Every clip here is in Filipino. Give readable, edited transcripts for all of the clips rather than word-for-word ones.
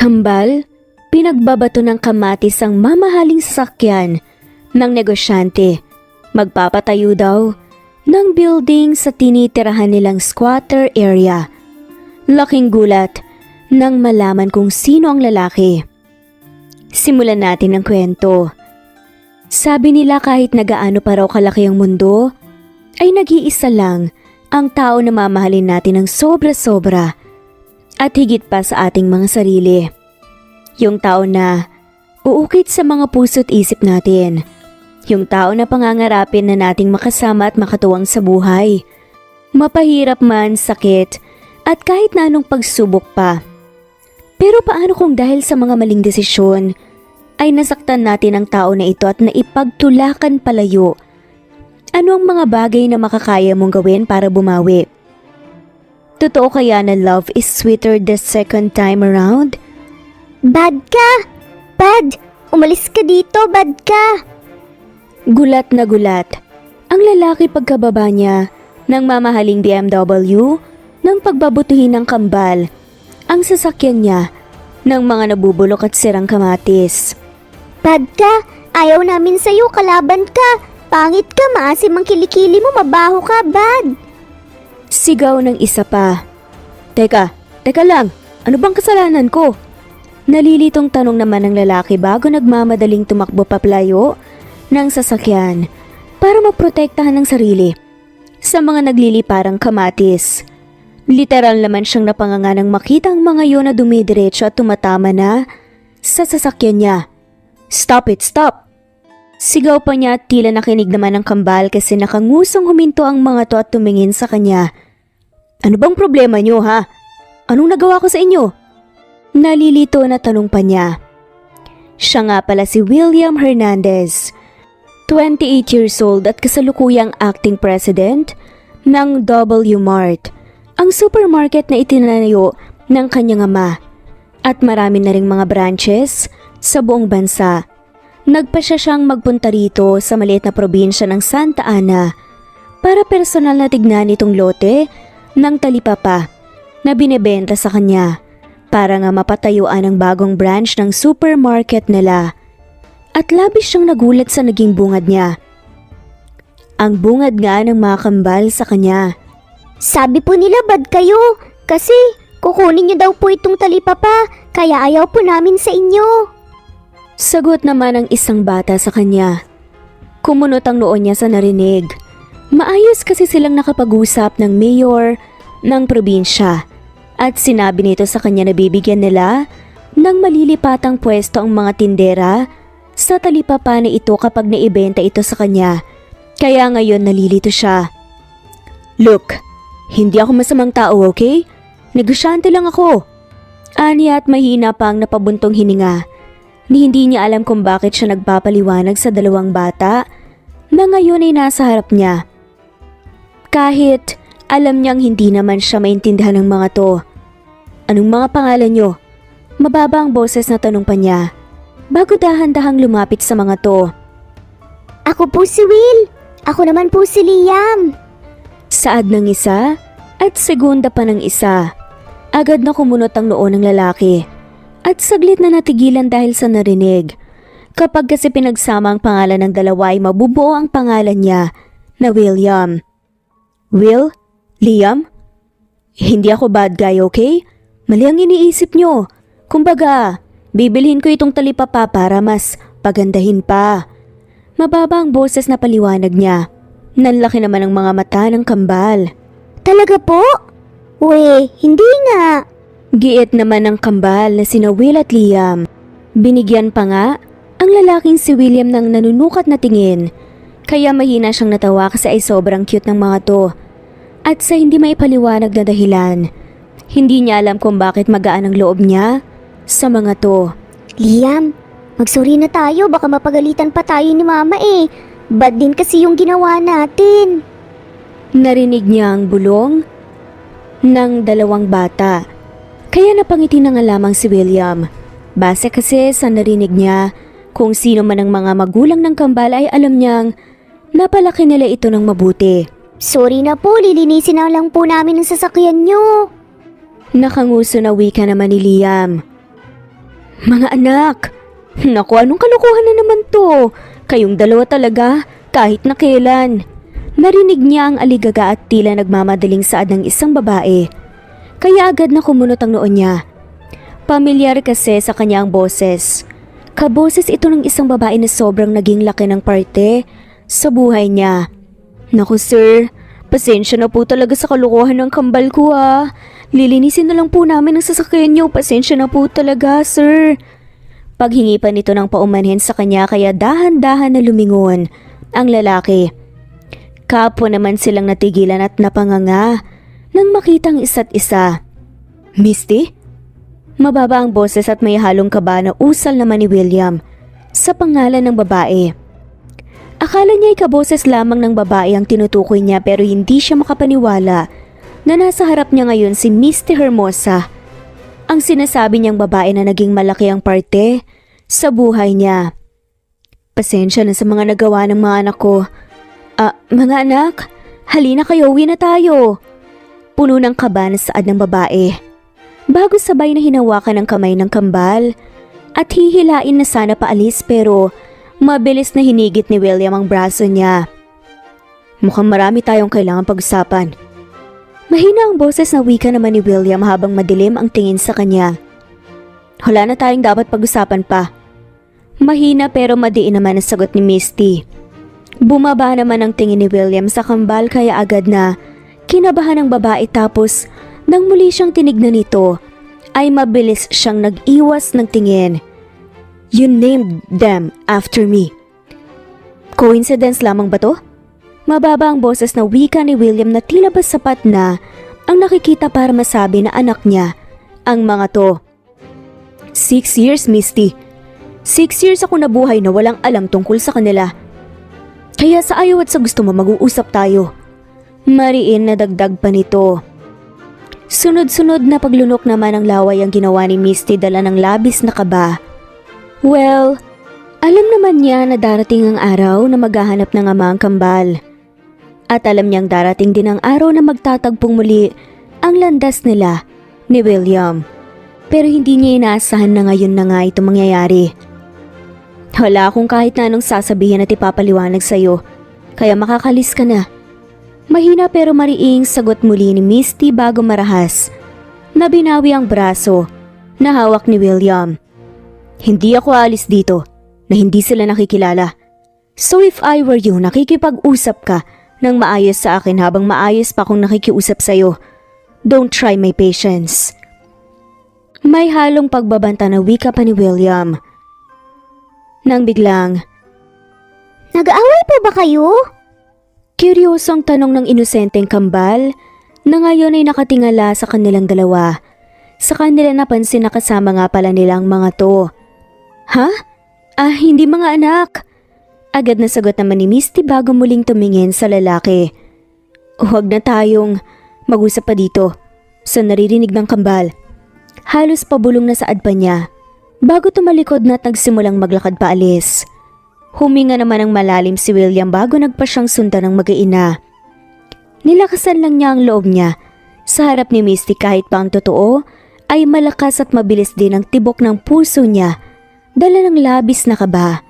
Kambal, pinagbabato ng kamatis ang mamahaling sasakyan ng negosyante. Magpapatayo daw ng building sa tinitirahan nilang squatter area. Laking gulat nang malaman kung sino ang lalaki. Simulan natin ang kwento. Sabi nila kahit nagaano pa raw kalaki ang mundo, ay nag-iisa lang ang tao na mamahalin natin ng sobra-sobra at higit pa sa ating mga sarili. Yung tao na uukit sa mga puso't isip natin. Yung tao na pangangarapin na nating makasama at makatuwang sa buhay. Mapahirap man, sakit, at kahit na anong pagsubok pa. Pero paano kung dahil sa mga maling desisyon, ay nasaktan natin ang tao na ito at naipagtulakan palayo? Ano ang mga bagay na makakaya mong gawin para bumawi? Totoo kaya na love is sweeter the second time around? Bad ka! Bad! Umalis ka dito, bad ka! Gulat na gulat ang lalaki pagkababa niya ng mamahaling BMW nang pagbabutuhin ng kambal ang sasakyan niya ng mga nabubulok at sirang kamatis. Bad ka! Ayaw namin sa'yo, kalaban ka! Pangit ka, maasim ang kilikili mo, mabaho ka, bad! Sigaw ng isa pa. Teka lang, ano bang kasalanan ko? Nalilitong tanong naman ng lalaki bago nagmamadaling tumakbo papalayo ng sasakyan para maprotektahan ng sarili sa mga nagliliparang kamatis. Literal naman siyang napanganga nang makita ang mga yun na dumidiretso at tumatama na sa sasakyan niya. Stop it, stop! Sigaw pa niya at tila nakinig naman ng kambal kasi nakangusong huminto ang mga to at tumingin sa kanya. Ano bang problema niyo, ha? Anong nagawa ko sa inyo? Nalilito na tanong pa niya. Siya nga pala si William Hernandez, 28 years old at kasalukuyang acting president ng W Mart, ang supermarket na itinayo ng kanyang ama, at marami na ring mga branches sa buong bansa. Nagpasya siyang magpunta rito sa maliit na probinsya ng Santa Ana para personal na tignan itong lote ng talipapa na binebenta sa kanya para nga mapatayuan ang bagong branch ng supermarket nila. At labis siyang nagulat sa naging bungad niya. Ang bungad nga ng mga kambal sa kanya. Sabi po nila bad kayo, kasi kukunin niyo daw po itong talipapa, kaya ayaw po namin sa inyo. Sagot naman ng isang bata sa kanya. Kumunot ang noo niya sa narinig. Maayos kasi silang nakapag-usap ng mayor ng probinsya at sinabi nito sa kanya na bibigyan nila ng malilipatang pwesto ang mga tindera sa talipapa na ito kapag naibenta ito sa kanya. Kaya ngayon nalilito siya. Look, hindi ako masamang tao, okay? Negosyante lang ako. Ani at mahina pa ang napabuntong hininga. Ni hindi niya alam kung bakit siya nagpapaliwanag sa dalawang bata na ngayon ay nasa harap niya. Kahit alam niyang hindi naman siya maintindihan ng mga to. Anong mga pangalan niyo? Mababa ang boses na tanong pa niya bago dahan-dahang lumapit sa mga to. Ako po si Will. Ako naman po si Liam. Saad ng isa at segunda pa ng isa. Agad na kumunot ang noo ng lalaki. At saglit na natigilan dahil sa narinig. Kapag kasi pinagsama ang pangalan ng dalawa ay mabubuo ang pangalan niya na William. Will? Liam? Hindi ako bad guy, okay? Mali ang iniisip nyo. Kumbaga, bibilhin ko itong talipapa para mas pagandahin pa. Mababa ang boses na paliwanag niya. Nanlaki naman ang mga mata ng kambal. Talaga po? We, hindi nga. Giit naman ng kambal na sina Will at Liam. Binigyan pa nga ang lalaking si William ng nanunukat na tingin. Kaya mahina siyang natawa kasi ay sobrang cute ng mga to. At sa hindi maipaliwanag na dahilan, hindi niya alam kung bakit magaan ang loob niya sa mga to. Liam, magsorry na tayo, baka mapagalitan pa tayo ni mama eh. Bad din kasi yung ginawa natin. Narinig niya ang bulong ng dalawang bata. Kaya napangiti na nga lamang si William. Base kasi sa narinig niya, kung sino man ang mga magulang ng kambal ay alam niyang napalaki nila ito ng mabuti. Sorry na po, lilinisin na lang po namin ang sasakyan nyo. Nakanguso na wika naman ni Liam. Mga anak! Naku, anong kalokohan na naman to? Kayong dalawa talaga, kahit na kailan. Narinig niya ang aligaga at tila nagmamadaling saad ng isang babae. Kaya agad na kumunot ang noon niya. Pamilyar kasi sa kanya ang boses. Kaboses ito ng isang babae na sobrang naging laki ng parte sa buhay niya. Naku sir, pasensya na po talaga sa kalokohan ng kambal ko ah. Lilinisin na lang po namin ang sasakyan niyo, pasensya na po talaga sir. Paghingi pa nito ng paumanhin sa kanya kaya dahan-dahan na lumingon ang lalaki. Kapwa naman silang natigilan at napanganga nang makitang isa't isa. Misty? Mababa ang boses at may halong kaba na usal naman ni William sa pangalan ng babae. Akala niya ay kaboses lamang ng babae ang tinutukoy niya pero hindi siya makapaniwala na nasa harap niya ngayon si Misty Hermosa, ang sinasabi niyang babae na naging malaki ang parte sa buhay niya. Pasensya na sa mga nagawa ng mga anak ko. Mga anak, halina kayo, uwi na tayo. Puno ng kaba na saad ng babae. Bago sabay na hinawakan ang kamay ng kambal at hihilain na sana paalis pero mabilis na hinigit ni William ang braso niya. Mukhang marami tayong kailangan pag-usapan. Mahina ang boses na wika naman ni William habang madilim ang tingin sa kanya. Wala na tayong dapat pag-usapan pa. Mahina pero madiin naman ang sagot ni Misty. Bumaba naman ang tingin ni William sa kambal kaya agad na kinabahan ng babae tapos nang muli siyang tinignan nito ay mabilis siyang nag-iwas ng tingin. You named them after me. Coincidence lamang ba to? Mababa ang boses na wika ni William na tila ba sapat na ang nakikita para masabi na anak niya ang mga to. 6 years, Misty. 6 years ako nabuhay na walang alam tungkol sa kanila. Kaya sa ayaw at sa gusto mo mag-uusap tayo. Mariin na dagdag pa nito. Sunod-sunod na paglunok naman ang laway ang ginawa ni Misty dala ng labis na kaba. Well, alam naman niya na darating ang araw na maghahanap ng ama ang kambal. At alam niyang darating din ang araw na magtatagpong muli ang landas nila ni William. Pero hindi niya inaasahan na ngayon na nga ito mangyayari. Wala akong kahit na anong sasabihin at ipapaliwanag sa'yo, kaya makakalis ka na. Mahina pero mariing sagot muli ni Misty bago marahas. Nabinawi ang braso na hawak ni William. Hindi ako alis dito na hindi sila nakikilala. So if I were you, nakikipag-usap ka ng maayos sa akin habang maayos pa akong nakikiusap sa'yo. Don't try my patience. May halong pagbabanta na wika pa ni William. Nang biglang, Nag-aaway po ba kayo? Kuryosong tanong ng inosenteng kambal na ngayon ay nakatingala sa kanilang dalawa. Sa kanila napansin na kasama nga pala nilang mga to. Ha? Hindi mga anak. Agad na sagot naman ni Misty bago muling tumingin sa lalaki. Huwag na tayong mag-usap pa dito sa naririnig ng kambal. Halos pabulong na saad pa niya bago tumalikod na at nagsimulang maglakad paalis. Huminga naman ng malalim si William bago nagpa siyang sundan ng mag-iina. Nilakasan lang niya ang loob niya. Sa harap ni Misty kahit pa ang totoo ay malakas at mabilis din ang tibok ng puso niya, dala ng labis na kaba.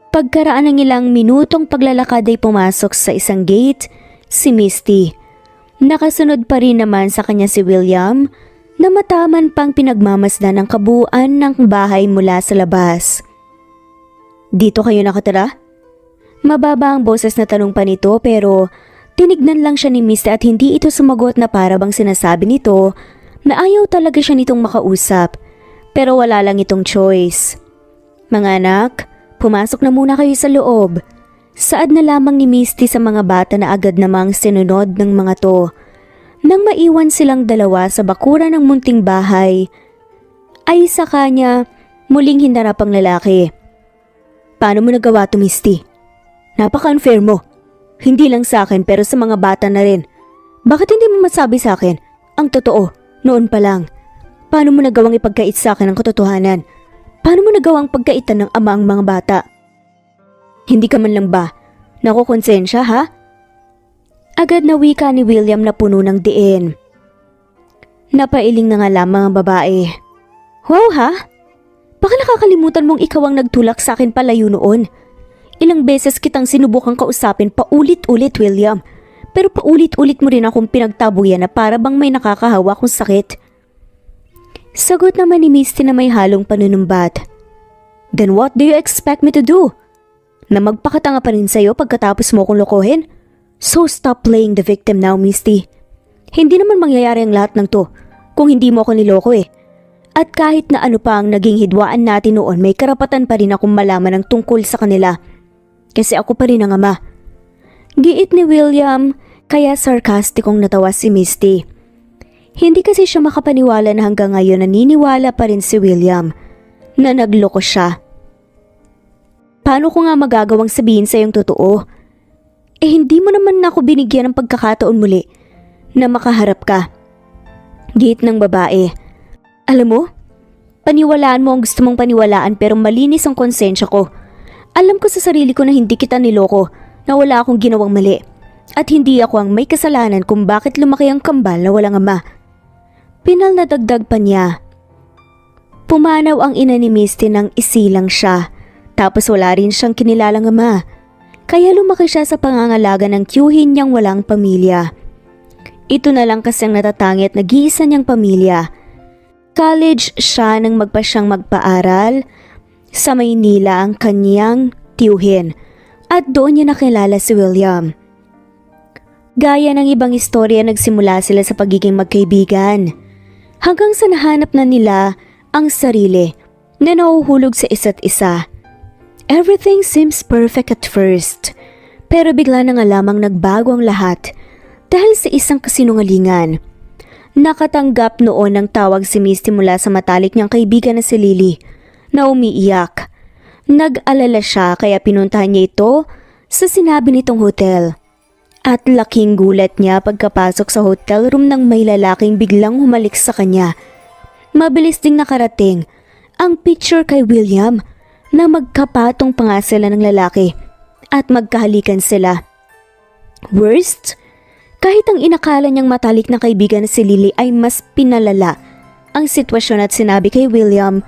Pagkaraan ng ilang minutong paglalakad ay pumasok sa isang gate si Misty. Nakasunod pa rin naman sa kanya si William na mataman pang pinagmamasdan ng kabuuan ng bahay mula sa labas. Dito kayo nakatira? Mababa ang boses na tanong pa nito pero tinignan lang siya ni Misty at hindi ito sumagot na para bang sinasabi nito na ayaw talaga siya nitong makausap pero wala lang itong choice. Mga anak, pumasok na muna kayo sa loob. Saad na lamang ni Misty sa mga bata na agad namang sinunod ng mga to. Nang maiwan silang dalawa sa bakuran ng munting bahay, ay sa kanya muling hinarap ang lalaki. Paano mo nagawa to, Misty? Napaka-unfair mo. Hindi lang sa akin pero sa mga bata na rin. Bakit hindi mo masabi sa akin ang totoo noon pa lang? Paano mo nagawang ipagkait sa akin ang katotohanan? Paano mo nagawang pagkaitan ng ama ang mga bata? Hindi ka man lang ba nakukonsensya, ha? Agad na wika ni William na puno ng diin. Napailing na nga lamang ang babae. Wow ha? Baka nakakalimutan mong ikaw ang nagtulak sa akin palayo noon. Ilang beses kitang sinubukang kausapin paulit-ulit, William. Pero paulit-ulit mo rin akong pinagtabuyan na para bang may nakakahawa kong sakit. Sagot naman ni Misty na may halong panunumbat. Then what do you expect me to do? Na magpakatanga pa rin sa'yo pagkatapos mo kong lokohin? So stop playing the victim now, Misty. Hindi naman mangyayari ang lahat ng to kung hindi mo ako niloko eh. At kahit na ano pa ang naging hidwaan natin noon, may karapatan pa rin akong malaman ang tungkol sa kanila. Kasi ako pa rin ang ama. Giit ni William, kaya sarkastikong natawa si Misty. Hindi kasi siya makapaniwala na hanggang ngayon naniniwala pa rin si William na nagloko siya. Paano ko nga magagawang sabihin sa yung totoo? Eh hindi mo naman ako binigyan ng pagkakataon muli na makaharap ka. Giit ng babae. Alam mo, paniwalaan mo ang gusto mong paniwalaan pero malinis ang konsensya ko. Alam ko sa sarili ko na hindi kita niloko, na wala akong ginawang mali. At hindi ako ang may kasalanan kung bakit lumaki ang kambal na walang ama. Pinal na dagdag pa niya. Pumanaw ang ina ni Misty nang isilang siya. Tapos wala rin siyang kinilalang ama. Kaya lumaki siya sa pangangalaga ng tiyuhin niyang walang pamilya. Ito na lang kasi ang natatangi at nag-iisa niyang pamilya. College siya nang magpasyang magpaaral. Sa Maynila ang kanyang tiyuhin. At doon niya nakilala si William. Gaya ng ibang istorya, nagsimula sila sa pagiging magkaibigan. Hanggang sa nahanap na nila ang sarili na nauhulog sa isa't isa. Everything seems perfect at first. Pero bigla na nga lamang nagbago ang lahat dahil sa isang kasinungalingan. Nakatanggap noon ng tawag si Misty mula sa matalik niyang kaibigan na si Lily na umiiyak. Nag-alala siya kaya pinuntahan niya ito sa sinabi nitong hotel. At laking gulat niya pagkapasok sa hotel room nang may lalaking biglang humalik sa kanya. Mabilis ding nakarating ang picture kay William na magkapatong pa nga sila ng lalaki at magkahalikan sila. Worst? Kahit ang inakala niyang matalik na kaibigan na si Lily ay mas pinalala ang sitwasyon at sinabi kay William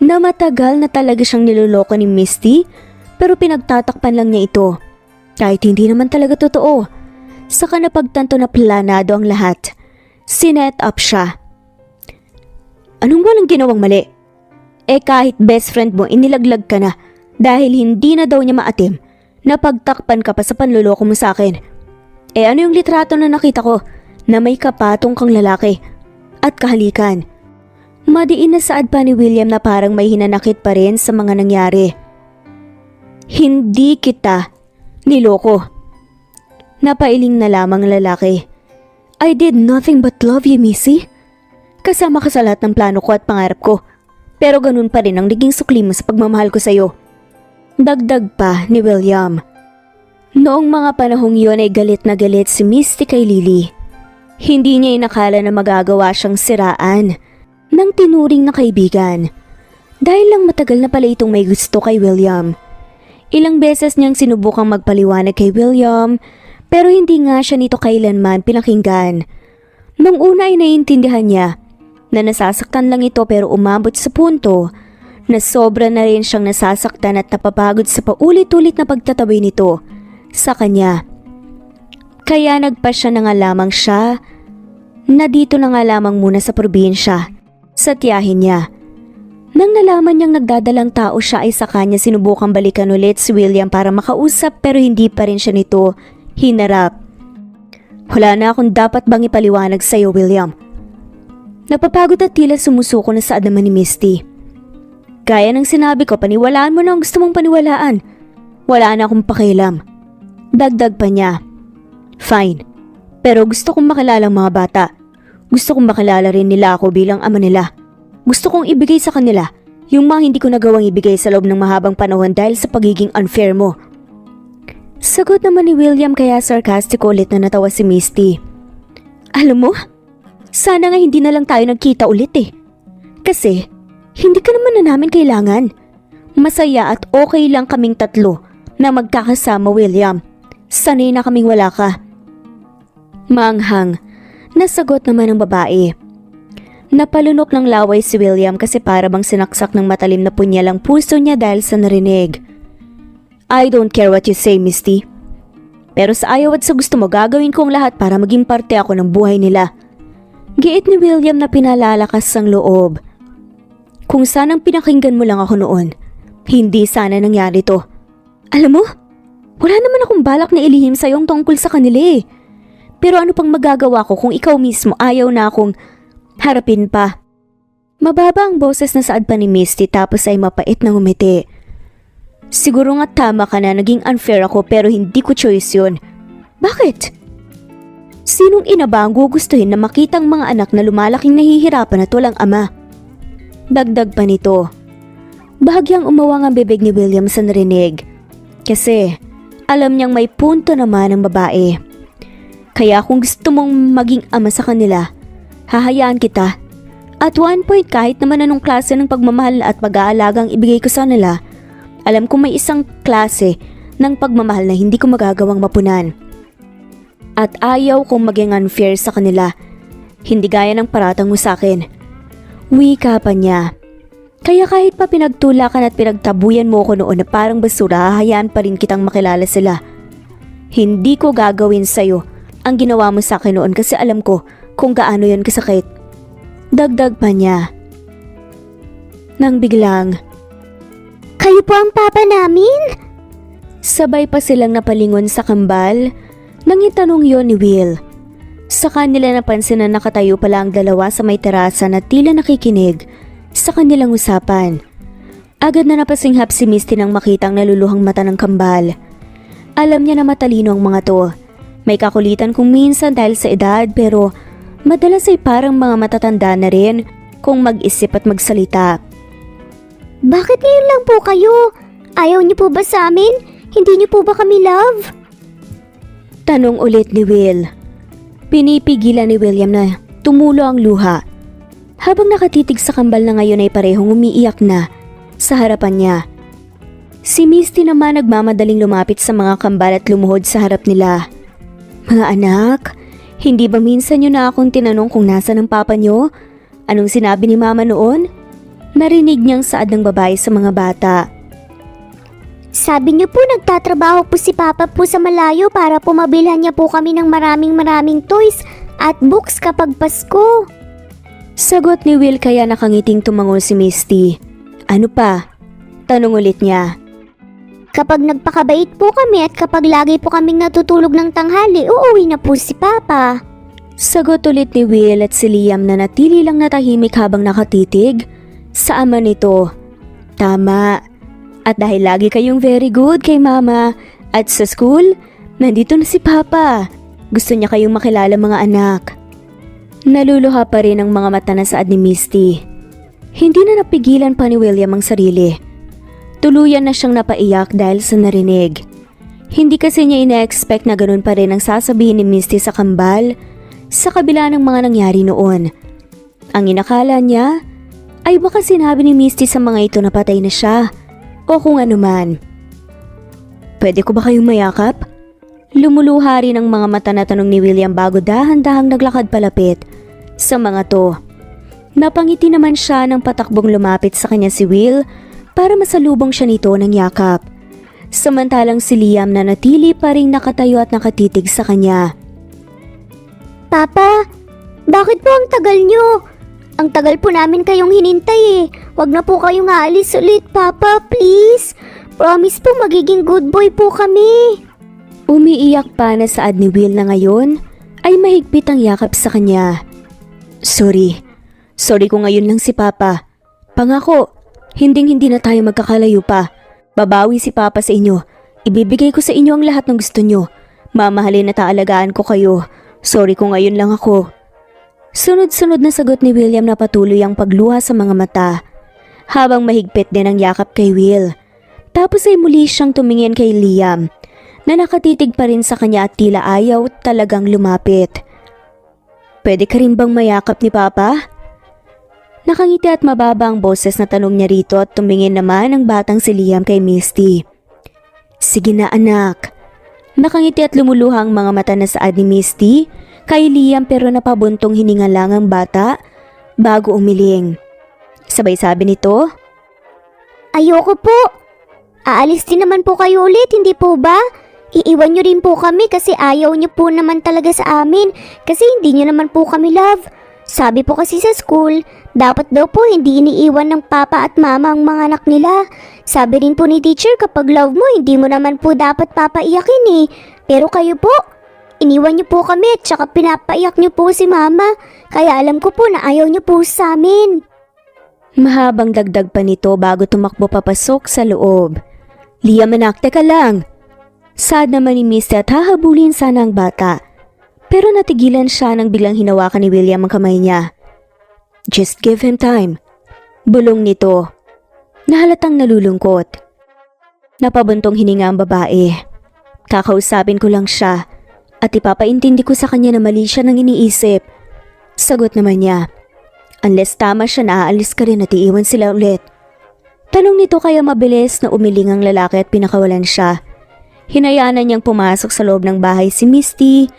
na matagal na talaga siyang niloloko ni Misty pero pinagtatakpan lang niya ito. Kahit hindi naman talaga totoo. Saka napagtanto na planado ang lahat. Sinet up siya. Anong walang ginawang mali? Eh kahit best friend mo inilaglag ka na dahil hindi na daw niya maatim na pagtakpan ka pa sa panloloko mo sa akin. Eh ano yung litrato na nakita ko na may kapatong kang lalaki at kahalikan? Madiin na saad pa ni William na parang may hinanakit pa rin sa mga nangyari. Hindi kita niloko. Napailing na lamang ang lalaki. I did nothing but love you, Missy. Kasama ka sa lahat ng plano ko at pangarap ko. Pero ganun pa rin ang naging sukli mo sa pagmamahal ko sa'yo. Dagdag pa ni William. Noong mga panahong yun ay galit na galit si Misty kay Lily. Hindi niya inakala na magagawa siyang siraan ng tinuring na kaibigan. Dahil lang matagal na pala itong may gusto kay William. Ilang beses niyang sinubukang magpaliwanag kay William pero hindi nga siya nito kailanman pinakinggan. Nung una ay naiintindihan niya na nasasaktan lang ito pero umabot sa punto na sobra na rin siyang nasasaktan at napapagod sa paulit-ulit na pagtatabi nito sa kanya. Kaya nagpasya na nga lamang siya na dito na nga lamang muna sa probinsya sa tiyahin niya. Nang nalaman niyang nagdadalang tao siya ay sa kanya sinubukang balikan ulit si William para makausap pero hindi pa rin siya nito hinarap. Wala na akong dapat bang ipaliwanag sa iyo, William. Napapagod at tila sumusuko na saad naman ni Misty. Gaya ng sinabi ko, paniwalaan mo na ang gusto mong paniwalaan. Wala na akong pakialam. Dagdag pa niya. Fine, pero gusto kong makilala ang mga bata. Gusto kong makilala rin nila ako bilang ama nila. Gusto kong ibigay sa kanila yung mga hindi ko nagawang ibigay sa loob ng mahabang panahon dahil sa pagiging unfair mo. Sagot naman ni William kaya sarcastic ulit na natawa si Misty. Alam mo, sana nga hindi na lang tayo nagkita ulit eh. Kasi hindi ka naman na namin kailangan. Masaya at okay lang kaming tatlo na magkakasama, William. Sanay na kaming wala ka. Maanghang, nasagot naman ng babae. Napalunok ng laway si William kasi para bang sinaksak ng matalim na punyalang puso niya dahil sa narinig. I don't care what you say, Misty. Pero sa ayaw at sa gusto mo gagawin ko ang lahat para maging parte ako ng buhay nila. Giit ni William na pinalalakas ang loob. Kung sanang pinakinggan mo lang ako noon, hindi sana nangyari to. Alam mo, wala naman akong balak na ilihim sa'yo ang tungkol sa kanila eh. Pero ano pang magagawa ko kung ikaw mismo ayaw na akong harapin pa? Mababa ang boses na saad pa ni Misty tapos ay mapait na ngumiti. Siguro nga tama ka na, naging unfair ako pero hindi ko choice yun. Bakit? Sinong ina ba ang gugustuhin na makitang mga anak na lumalaking nahihirapan at walang ama? Dagdag pa nito. Bahagyang umawang ang bibig ni William sa narinig. Kasi alam niyang may punto naman ang babae. Kaya kung gusto mong maging ama sa kanila, hahayaan kita. At one point kahit naman anong klase ng pagmamahal at pag-aalagang ibigay ko sa nila, alam kong may isang klase ng pagmamahal na hindi ko magagawang mapunan. At ayaw kong maging unfair sa kanila, hindi gaya ng paratang mo sa akin. Wika pa niya. Kaya kahit pa pinagtulakan at pinagtabuyan mo ko noon na parang basura, hahayaan pa rin kitang makilala sila. Hindi ko gagawin sa'yo ang ginawa mo sa akin noon kasi alam ko kung gaano yon kasakit. Dagdag pa niya. Nang biglang, Kayo po ang papa namin? sabay pa silang napalingon sa kambal nang itanong yon ni Will. Sa kanila napansin na nakatayo pala ang dalawa sa may terasa na tila nakikinig sa kanilang usapan. Agad na napasinghap si Misty nang makitang naluluhang mata ng kambal. Alam niya na matalino ang mga to. May kakulitan kung minsan dahil sa edad pero madalas ay parang mga matatanda na rin kung mag-isip at magsalita. Bakit ngayon lang po kayo? Ayaw niyo po ba sa amin? Hindi niyo po ba kami love? Tanong ulit ni Will. Pinipigilan ni William na tumulo ang luha. Habang nakatitig sa kambal na ngayon ay parehong umiiyak na sa harapan niya. Si Misty naman nagmamadaling lumapit sa mga kambal at lumuhod sa harap nila. Mga anak, hindi ba minsan niyo na akong tinanong kung nasaan ang papa niyo? Anong sinabi ni mama noon? Narinig niyang saad ng babae sa mga bata. Sabi niyo po nagtatrabaho po si Papa po sa malayo para po mabilhan niya po kami ng maraming toys at books kapag Pasko. Sagot ni Will kaya nakangiting tumango si Misty. Ano pa? Tanong ulit niya. Kapag nagpakabait po kami at kapag lagi po kaming natutulog ng tanghali, uuwi na po si Papa. Sagot ulit ni Will at si Liam na natili lang natahimik habang nakatitig sa ama nito. Tama. At dahil lagi kayong very good kay mama at sa school, nandito na si Papa. Gusto niya kayong makilala mga anak. Naluluha pa rin ang mga mata na saad ni Misty. Hindi na napigilan pa ni William ang sarili. Tuluyan na siyang napaiyak dahil sa narinig. Hindi kasi niya ina-expect na ganun pa rin ang sasabihin ni Misty sa kambal sa kabila ng mga nangyari noon. Ang inakala niya ay baka sinabi ni Misty sa mga ito na patay na siya o kung ano man. Pwede ko ba kayong mayakap? Lumuluha rin ang mga mata na tanong ni William bago dahan-dahang naglakad palapit sa mga to. Napangiti naman siya nang patakbong lumapit sa kanya si Will para masalubong siya nito ng yakap. Samantalang si Liam na natili pa ring nakatayo at nakatitig sa kanya. Papa, bakit po ang tagal niyo? Ang tagal po namin kayong hinintay eh. Wag na po kayong aalis ulit, Papa, please. Promise po magiging good boy po kami. Umiiyak pa na saad ni Will na ngayon ay mahigpit ang yakap sa kanya. Sorry kung ngayon lang si Papa. Pangako, hindi na tayo magkakalayo pa. Babawi si Papa sa inyo. Ibibigay ko sa inyo ang lahat ng gusto nyo. Mamahalin at aalagaan ko kayo. Sorry kung ngayon lang ako. Sunod-sunod na sagot ni William na patuloy ang pagluha sa mga mata, habang mahigpit din ang yakap kay Will. Tapos ay muli siyang tumingin kay Liam, na nakatitig pa rin sa kanya at tila ayaw talagang lumapit. Pwede ka rin bang mayakap ni Papa? Nakangiti at mababa ang boses na tanong niya rito at tumingin naman ang batang si Liam kay Misty. Sige na anak. Nakangiti at lumuluha ang mga mata na saad ni Misty kay Liam pero napabuntong hininga lang ang bata bago umiling. Sabay sabi nito, Ayoko po. Aalis din naman po kayo ulit, hindi po ba? Iiwan nyo rin po kami kasi ayaw nyo po naman talaga sa amin kasi hindi nyo naman po kami love. Sabi po kasi sa school, dapat daw po hindi iniiwan ng papa at mama ang mga anak nila. Sabi rin po ni teacher kapag love mo, hindi mo naman po dapat papaiyakin eh. Pero kayo po, iniwan nyo po kami at saka pinapaiyak nyo po si mama. Kaya alam ko po na ayaw nyo po sa amin. Mahabang dagdag pa nito bago tumakbo papasok sa loob. Liam anak, teka lang. Sad naman ni Misty at hahabulin sana ang bata. Pero natigilan siya nang biglang hinawakan ni William ang kamay niya. Just give him time. Bulong nito. Nahalatang nalulungkot. Napabuntong hininga ang babae. Kakausapin ko lang siya at ipapaintindi ko sa kanya na mali siya nang iniisip. Sagot naman niya. Unless tama siya na aalis ka rin at iiwan sila ulit. Tanong nito kaya mabilis na umiling ang lalaki at pinakawalan siya. Hinayaan na niyang pumasok sa loob ng bahay si Misty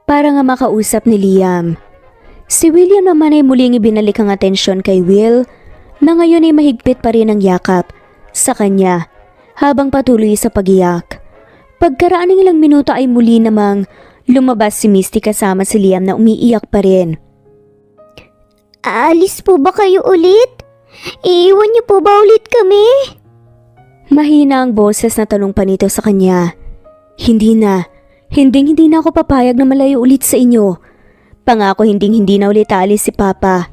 para nga makausap ni Liam. Si William naman ay muling ibinalik ang atensyon kay Will na ngayon ay mahigpit pa rin ang yakap sa kanya habang patuloy sa pagiyak. Pagkaraan ng ilang minuto ay muli namang lumabas si Misty kasama si Liam na umiiyak pa rin. Aalis po ba kayo ulit? Iiwan niyo po ba ulit kami? Mahina ang boses na tanong pa nito sa kanya. Hindi na. Hindi na ako papayag na malayo ulit sa inyo. Pangako hindi na ulit aalis si Papa.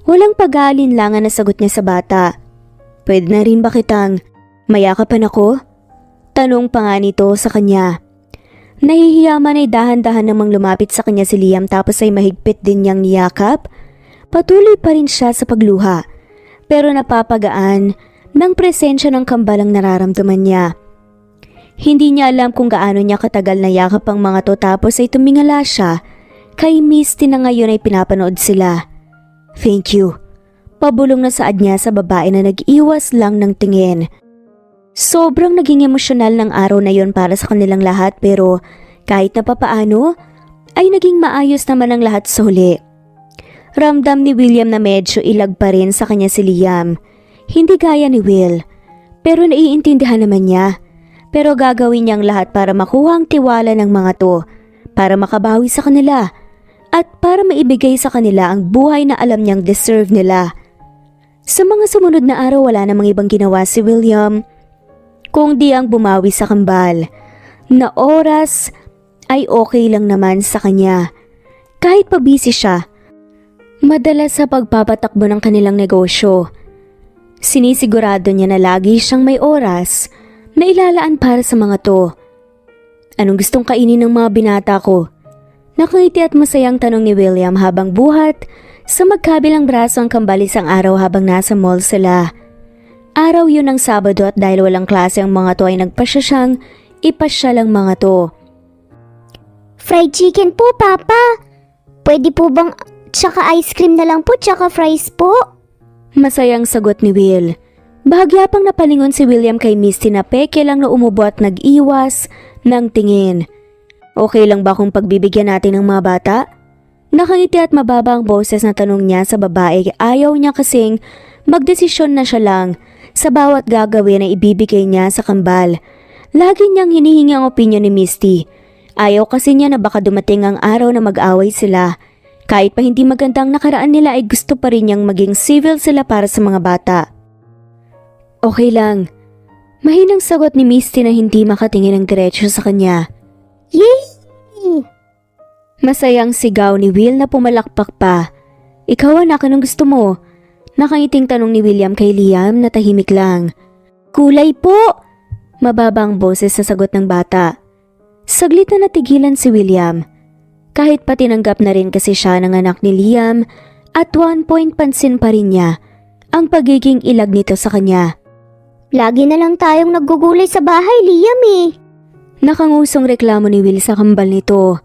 Walang pag-aalinlangan na sagot niya sa bata. Pwede na rin ba kitang mayakapan ako? Tanong pa nga nito sa kanya. Nahihiyaman ay dahan-dahan namang lumapit sa kanya si Liam tapos ay mahigpit din niyang niyakap. Patuloy pa rin siya sa pagluha. Pero napapagaan ng presensya ng kambalang nararamdaman niya. Hindi niya alam kung gaano niya katagal na yakap ang mga to tapos ay tumingala siya kay Misty na ngayon ay pinapanood sila. Thank you. Pabulong na saad niya sa babae na nag-iwas lang ng tingin. Sobrang naging emosyonal ng araw na yon para sa kanilang lahat pero kahit na papaano ay naging maayos naman ang lahat sa huli. Ramdam ni William na medyo ilag pa rin sa kanya si Liam. Hindi gaya ni Will. Pero naiintindihan naman niya. Pero gagawin niyang lahat para makuha ang tiwala ng mga to. Para makabawi sa kanila. At para maibigay sa kanila ang buhay na alam niyang deserve nila. Sa mga sumunod na araw wala namang ibang ginawa si William. Kung di ang bumawi sa kambal. Na oras ay okay lang naman sa kanya. Kahit pa busy siya. Madalas sa pagpapatakbo ng kanilang negosyo. Sinisigurado niya na lagi siyang may oras na ilalaan para sa mga to. Anong gustong kainin ng mga binata ko? Nakangiti at masayang tanong ni William habang buhat sa magkabilang braso ang kambal isang araw habang nasa mall sila. Araw yun ng Sabado at dahil walang klase ang mga to ay nagpasya siyang ipasya lang mga to. Fried chicken po, Papa. Pwede po bang tsaka ice cream na lang po tsaka fries po? Masayang sagot ni Will. Bahagya pang napalingon si William kay Misty na peke lang na umubo at nag-iwas ng tingin. Okay lang ba kung pagbibigyan natin ng mga bata? Nakangiti at mababa ang boses na tanong niya sa babae. Ayaw niya kasing magdesisyon na siya lang sa bawat gagawin na ibibigay niya sa kambal. Lagi niyang hinihingi ang opinyon ni Misty. Ayaw kasi niya na baka dumating ang araw na mag-away sila. Kahit pa hindi magandang nakaraan nila ay gusto pa rin niyang maging civil sila para sa mga bata. Okay lang. Mahinang sagot ni Misty na hindi makatingin ng diretso sa kanya. Yay! Masayang sigaw ni Will na pumalakpak pa. Ikaw anak, anong gusto mo? Nakangiting tanong ni William kay Liam na tahimik lang. Kulay po! Mababang boses sa sagot ng bata. Saglit na natigilan si William. Kahit pa tinanggap na rin kasi siya ng anak ni Liam at one point pansin pa rin niya ang pagiging ilag nito sa kanya. Lagi na lang tayong naggugulay sa bahay, Liam eh. Nakangusong reklamo ni Will sa kambal nito.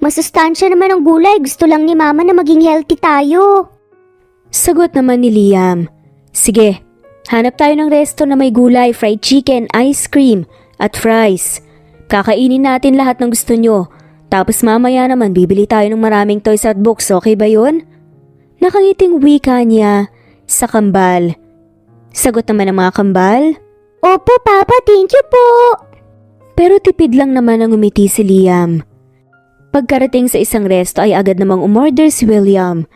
Masustansya naman ang gulay. Gusto lang ni Mama na maging healthy tayo. Sagot naman ni Liam. Sige, hanap tayo ng resto na may gulay, fried chicken, ice cream at fries. Kakainin natin lahat ng gusto nyo. Tapos mamaya naman bibili tayo ng maraming toys at books, okay ba yun? Nakangiting wika niya sa kambal. Sagot naman ng mga kambal. Opo, Papa, thank you po. Pero tipid lang naman ang umiti si Liam. Pagkarating sa isang resto ay agad namang umorder si William.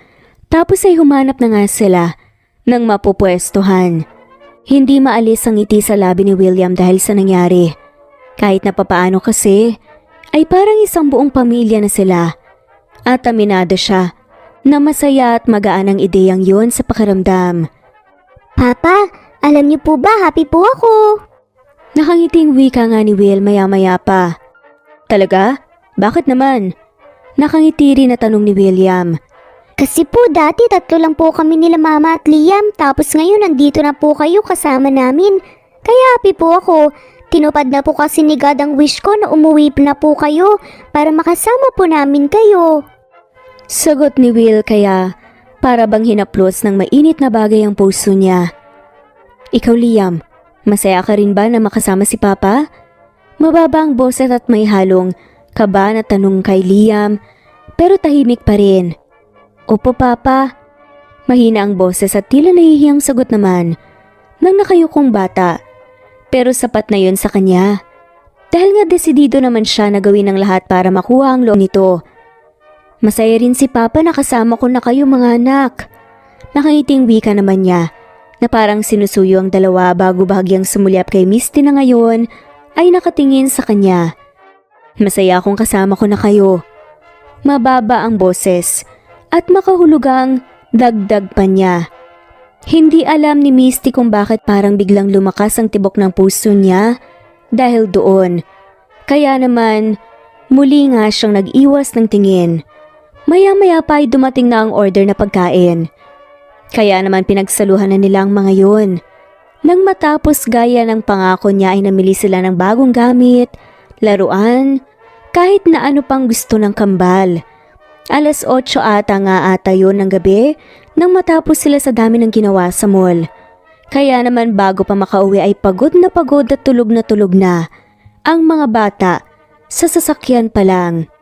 Tapos ay humanap na nga sila ng mapupwestuhan. Hindi maalis ang ngiti sa labi ni William dahil sa nangyari. Kahit na papaano kasi, ay parang isang buong pamilya na sila. At aminado siya na masaya at magaan ang ideyang yun sa pakiramdam. Papa, alam niyo po ba, happy po ako. Nakangiting wika nga ni Will maya-maya pa. Talaga? Bakit naman? Nakangiti rin na tanong ni William. Kasi po dati 3 lang po kami nila Mama at Liam, tapos ngayon nandito na po kayo kasama namin. Kaya happy po ako. Tinupad na po kasi ni God ang wish ko na umuwi na po kayo para makasama po namin kayo. Sagot ni Will kaya para bang hinaplos ng mainit na bagay ang puso niya. Ikaw Liam, masaya ka rin ba na makasama si Papa? Mababa ang boses at may halong kaba na tanong kay Liam pero tahimik pa rin. Opo Papa. Mahina ang boses at tila nahihiyang sagot naman ng nakayukong bata. Pero sapat na yun sa kanya. Dahil nga desidido naman siya na gawin ang lahat para makuha ang loob nito. Masaya rin si Papa na kasama ko na kayo mga anak. Nakangiting wika naman niya na parang sinusuyo ang dalawa bago bahagyang sumulyap kay Misty na ngayon ay nakatingin sa kanya. Masaya akong kasama ko na kayo. Mababa ang boses at makahulugang dagdag pa niya. Hindi alam ni Misty kung bakit parang biglang lumakas ang tibok ng puso niya dahil doon. Kaya naman, muli nga siyang nag-iwas ng tingin. Maya-maya pa ay dumating na ang order na pagkain. Kaya naman pinagsaluhan na nila ang mga yun. Nang matapos gaya ng pangako niya ay namili sila ng bagong gamit, laruan, kahit na ano pang gusto ng kambal. 8:00 ata nga ata yun ng gabi nang matapos sila sa dami ng ginawa sa mall. Kaya naman bago pa makauwi ay pagod na tulog na ang mga bata sa sasakyan pa lang.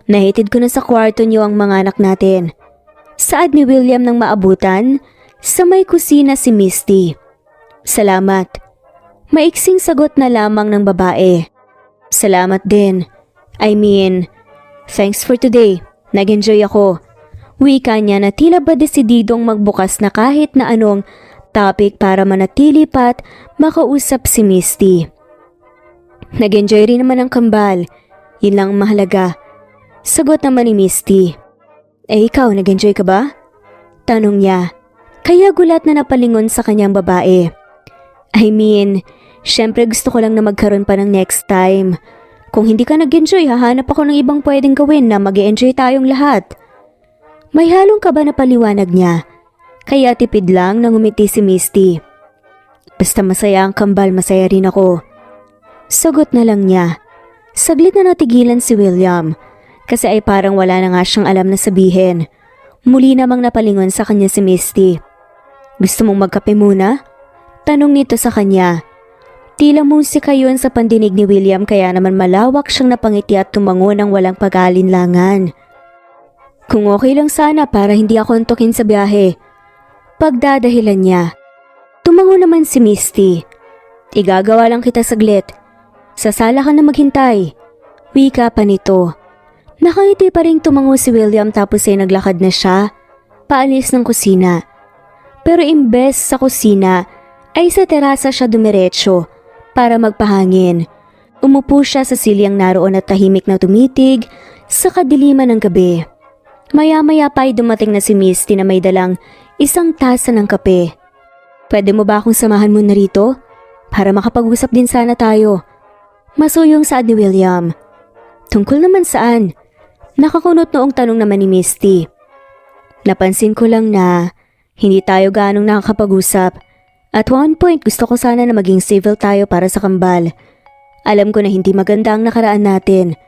Nahatid ko na sa kwarto niyo ang mga anak natin. Saad ni William nang maabutan sa may kusina si Misty. Salamat. Maiksing sagot na lamang ng babae. Salamat din. Thanks for today. Nag-enjoy ako. Wika niya na tila ba desididong magbukas na kahit na anong topic para manatili pat makausap si Misty. Nag-enjoy rin naman ang kambal. Yun lang ang mahalaga. Sagot naman ni Misty. Ikaw, nag-enjoy ka ba? Tanong niya. Kaya gulat na napalingon sa kanyang babae. Syempre gusto ko lang na magkaroon pa ng next time. Kung hindi ka nag-enjoy, hahanap ako ng ibang pwedeng gawin na mag-enjoy tayong lahat. May halong kaba na paliwanag niya. Kaya tipid lang nang umiti si Misty. Basta masaya ang kambal, masaya rin ako. Sagot na lang niya. Saglit na natigilan si William. Kasi ay parang wala na nga siyang alam na sabihin. Muli namang napalingon sa kanya si Misty. Gusto mong magkape muna? Tanong nito sa kanya. Tila musika yun sa pandinig ni William kaya naman malawak siyang napangiti at tumango ng walang pag-aalinlangan. Kung okay lang sana para hindi ako antukin sa biyahe. Pagdadahilan niya. Tumango naman si Misty. Igagawa lang kita saglit. Sa sala ka na maghintay. Wika pa nito. Nakangiti pa ring tumango si William tapos ay naglakad na siya, paalis ng kusina. Pero imbes sa kusina, ay sa terasa siya dumiretso para magpahangin. Umupo siya sa silyang naroon at tahimik na tumitig sa kadiliman ng gabi. Maya-maya pa ay dumating na si Misty na may dalang isang tasa ng kape. Pwede mo ba akong samahan mo na rito? Para makapag-usap din sana tayo. Masuyong saad ni William. Tungkol naman saan? Nakakunot noong tanong naman ni Misty. Napansin ko lang na hindi tayo ganong nakakapag-usap. At one point gusto ko sana na maging civil tayo para sa kambal. Alam ko na hindi maganda ang nakaraan natin.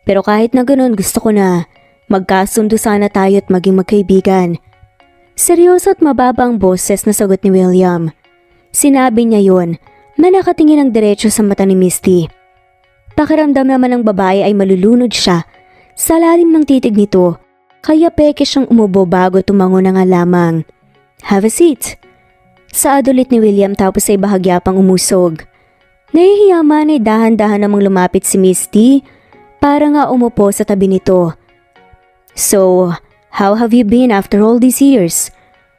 Pero kahit na ganun gusto ko na magkasundo sana tayo at maging magkaibigan. Seryoso at mababa ang boses na sagot ni William. Sinabi niya yon na nakatingin ng diretso sa mata ni Misty. Pakiramdam naman ng babae ay malulunod siya sa lalim ng titig nito kaya peke siyang umubo bago tumango na nga lamang. Have a seat. Saad ulit ni William tapos ay bahagya pang umusog. Nahihiya man ay dahan-dahan namang lumapit si Misty para nga umupo sa tabi nito. So, how have you been after all these years?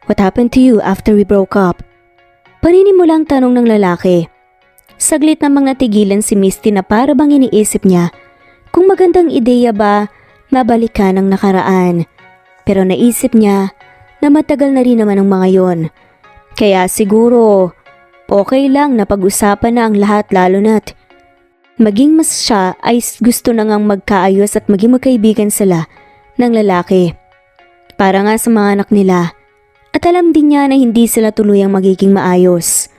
What happened to you after we broke up? Paninimulang tanong ng lalaki. Saglit namang natigilan si Misty na para bang iniisip niya kung magandang ideya ba mabalikan ang nakaraan. Pero naisip niya na matagal na rin naman ang mga yon. Kaya siguro okay lang na pag-usapan na ang lahat lalo na't maging mas siya ay gusto na ngang magkaayos at maging magkaibigan sila ng lalaki. Para nga sa mga anak nila. At alam din niya na hindi sila tuluyang magiging maayos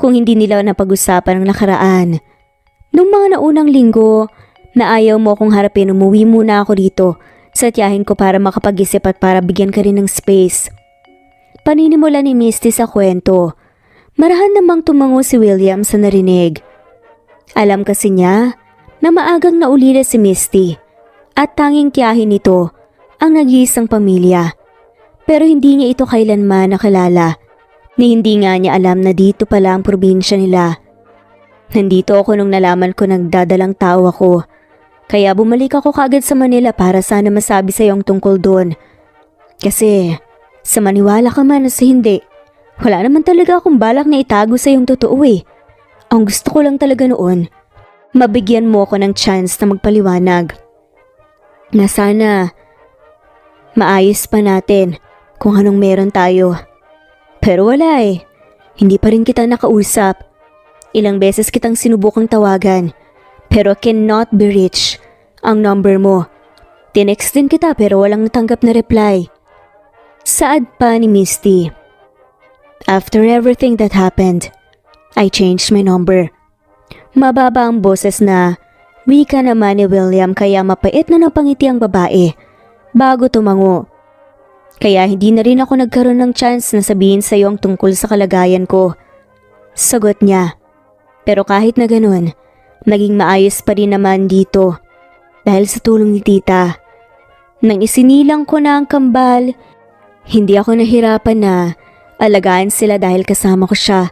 kung hindi nila napag-usapan ang nakaraan. Nung mga naunang linggo na ayaw mo kong harapin, umuwi muna ako dito sa tiyahin ko para makapag-isip at para bigyan ka rin ng space. Paninimula ni Misty sa kwento. Marahan namang tumango si William sa narinig. Alam kasi niya na maagang naulila si Misty at tanging tiyahin nito ang nag-iisang pamilya. Pero hindi niya ito kailanman nakilala ni hindi nga niya alam na dito pala ang probinsya nila. Nandito ako nung nalaman ko nagdadalang tao ako. Kaya bumalik ako kagad sa Manila para sana masabi sa iyong tungkol doon. Kasi sa maniwala ka man o sa hindi, wala naman talaga akong balak na itago sa iyong totoo eh. Ang gusto ko lang talaga noon, mabigyan mo ako ng chance na magpaliwanag. Na sana maayos pa natin kung anong meron tayo. Pero wala eh. Hindi pa rin kita nakausap. Ilang beses kitang sinubukang tawagan. Pero cannot be reached ang number mo. Tinext din kita pero walang natanggap na reply. Saad pa ni Misty. After everything that happened, I changed my number. Mababa ang boses na wika naman ni William kaya mapait na napangiti ang babae bago tumango. Kaya hindi na rin ako nagkaroon ng chance na sabihin sa iyo ang tungkol sa kalagayan ko. Sagot niya. Pero kahit na ganun, naging maayos pa rin naman dito dahil sa tulong ni tita. Nang isinilang ko na ang kambal, hindi ako nahirapan na alagaan sila dahil kasama ko siya.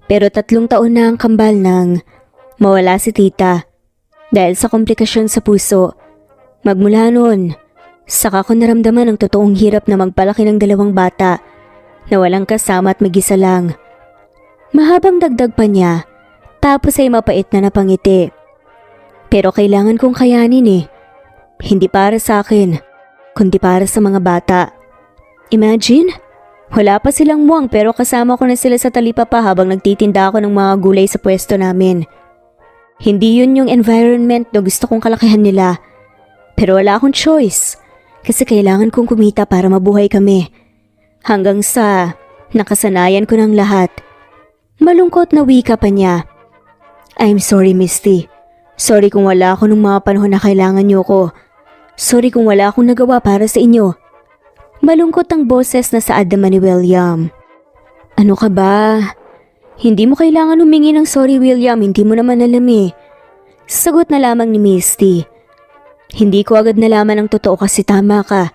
Pero 3 taon na ang kambal nang mawala si tita dahil sa komplikasyon sa puso. Magmula noon, saka ko naramdaman ang totoong hirap na magpalaki ng 2 bata na walang kasama at mag-isa lang. Mahabang dagdag pa niya, tapos ay mapait na napangiti. Pero kailangan kong kayanin eh. Hindi para sa akin, kundi para sa mga bata. Imagine, wala pa silang muwang pero kasama ko na sila sa talipapa habang nagtitinda ako ng mga gulay sa pwesto namin. Hindi yun yung environment na gusto kong kalakihan nila. Pero wala akong choice kasi kailangan kong kumita para mabuhay kami. Hanggang sa nakasanayan ko ng lahat. Malungkot na wika pa niya. I'm sorry, Misty. Sorry kung wala ako nung mga panahon na kailangan niyo ko. Sorry kung wala akong nagawa para sa inyo. Malungkot ang boses na saad naman ni William. Ano ka ba? Hindi mo kailangan humingi ng sorry, William. Hindi mo naman alam eh. Sagot na lamang ni Misty. Hindi ko agad nalaman ang totoo kasi tama ka.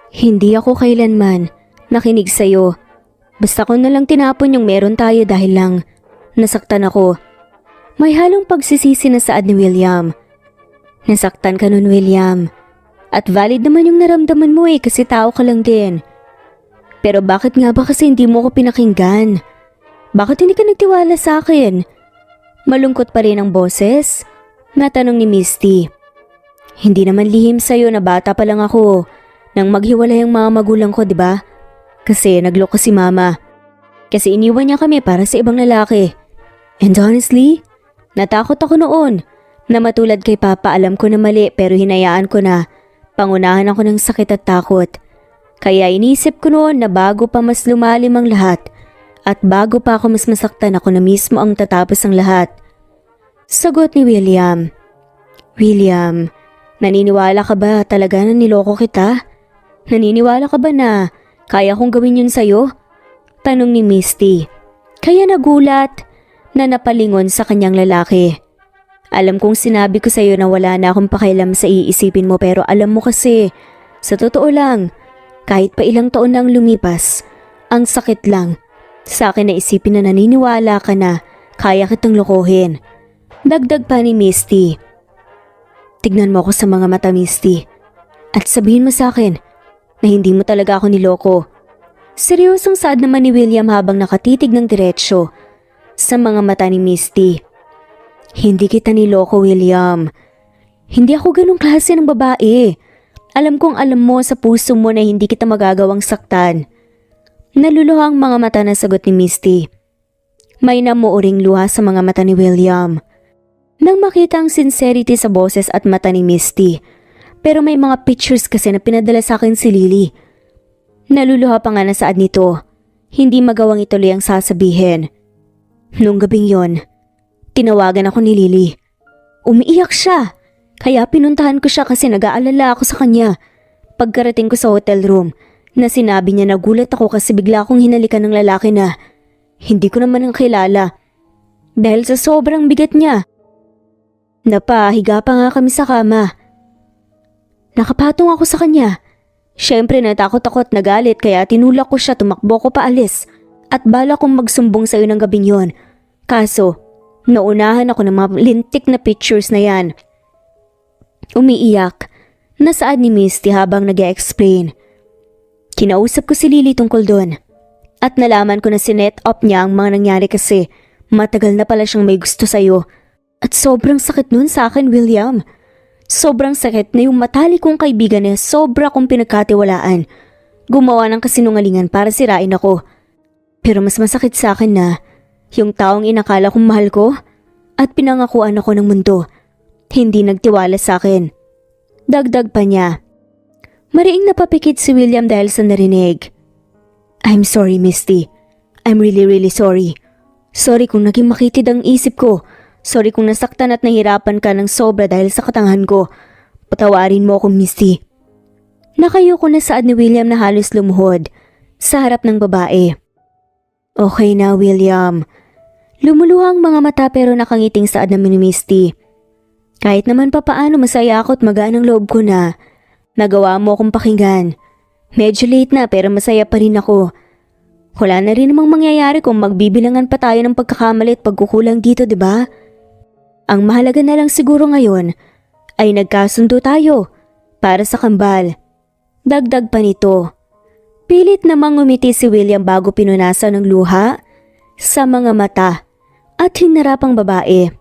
Hindi ako kailanman nakinig sa'yo. Basta ko na lang tinapon yung meron tayo dahil lang nasaktan ako. May halong pagsisisi na saad ni William. Nasaktan ka nun, William. At valid naman yung naramdaman mo eh kasi tao ka lang din. Pero bakit nga ba kasi hindi mo ko pinakinggan? Bakit hindi ka nagtiwala sa akin? Malungkot pa rin ang boses? Natanong ni Misty. Hindi naman lihim sa'yo na bata pa lang ako nang maghiwalay ang mga magulang ko, di ba? Kasi nagloko si mama. Kasi iniwan niya kami para sa ibang lalaki. And honestly, natakot ako noon na matulad kay Papa. Alam ko na mali pero hinayaan ko na pangunahan ako ng sakit at takot. Kaya inisip ko noon na bago pa mas lumalim ang lahat at bago pa ako mas masaktan ako na mismo ang tatapos ang lahat. Sagot ni William. William, naniniwala ka ba talaga na niloko kita? Naniniwala ka ba na kaya kong gawin yun sa'yo? Tanong ni Misty. Kaya nagulat na napalingon sa kanyang lalaki. Alam kong sinabi ko sa'yo na wala na akong pakialam sa iisipin mo pero alam mo kasi Sa totoo lang, kahit pa ilang taon nang lumipas, ang sakit lang. Sa akin na isipin na naniniwala ka na kaya kitang lokohin. Dagdag pa ni Misty. Tignan mo ako sa mga mata, Misty. At sabihin mo sa akin na hindi mo talaga ako niloko. Seryosong saad naman ni William habang nakatitig ng diretsyo sa mga mata ni Misty. Hindi kita niloko, William. Hindi ako ganong klase ng babae. Alam kong alam mo sa puso mo na hindi kita magagawang saktan. Naluluha ang mga mata na sagot ni Misty. May namuuring luha sa mga mata ni William. Nang makita ang sincerity sa boses at mata ni Misty, pero may mga pictures kasi na pinadala sa akin si Lily. Naluluha pa nga na saad nito. Hindi magawang ituloy ang sasabihin. Nung gabing yon, tinawagan ako ni Lily. Umiiyak siya. Kaya pinuntahan ko siya kasi nag-aalala ako sa kanya. Pagkarating ko sa hotel room, na sinabi niya nagulat ako kasi bigla akong hinalikan ng lalaki na hindi ko naman ang kilala. Dahil sa sobrang bigat niya. Napahiga pa nga kami sa kama. Nakapatong ako sa kanya. Siyempre natakot ako at nagalit kaya tinulak ko siya, tumakbo ko paalis. At bala kong magsumbong sa'yo ng gabing yon. Kaso, naunahan ako ng mga lintik na pictures na yan. Umiiyak. Nasaad ni Misty habang nag-e-explain. Kinausap ko si Lily tungkol doon. At nalaman ko na sinet up niya ang mga nangyari kasi matagal na pala siyang may gusto sa'yo. At sobrang sakit nun sa akin, William. Sobrang sakit na yung matalik kong kaibigan na sobra kong pinagkatiwalaan. Gumawa ng kasinungalingan para sirain ako. Pero mas masakit sa akin na yung taong inakala kong mahal ko at pinangakuan ako ng mundo, hindi nagtiwala sa akin. Dagdag pa niya. Mariing napapikit si William dahil sa narinig. I'm sorry, Misty. I'm really sorry. Sorry kung naging makitid ang isip ko. Sorry kung nasaktan at nahirapan ka ng sobra dahil sa katangahan ko. Patawarin mo ako, Misty. Nakayo ko na saad ni William na halos lumuhod sa harap ng babae. Okay na, William. Lumuluha ang mga mata pero nakangiting saad naman ni Misty. Kahit naman papaano masaya ako at magaan ang loob ko na. Nagawa mo akong pakinggan. Medyo late na pero masaya pa rin ako. Wala na rin namang mangyayari kung magbibilangan pa tayo ng pagkakamali at pagkukulang dito, di ba? Ang mahalaga na lang siguro ngayon ay nagkasundo tayo para sa kambal. Dagdag pa nito. Pilit namang ngumiti si William bago pinunasan ng luha sa mga mata at hinarap ang babae.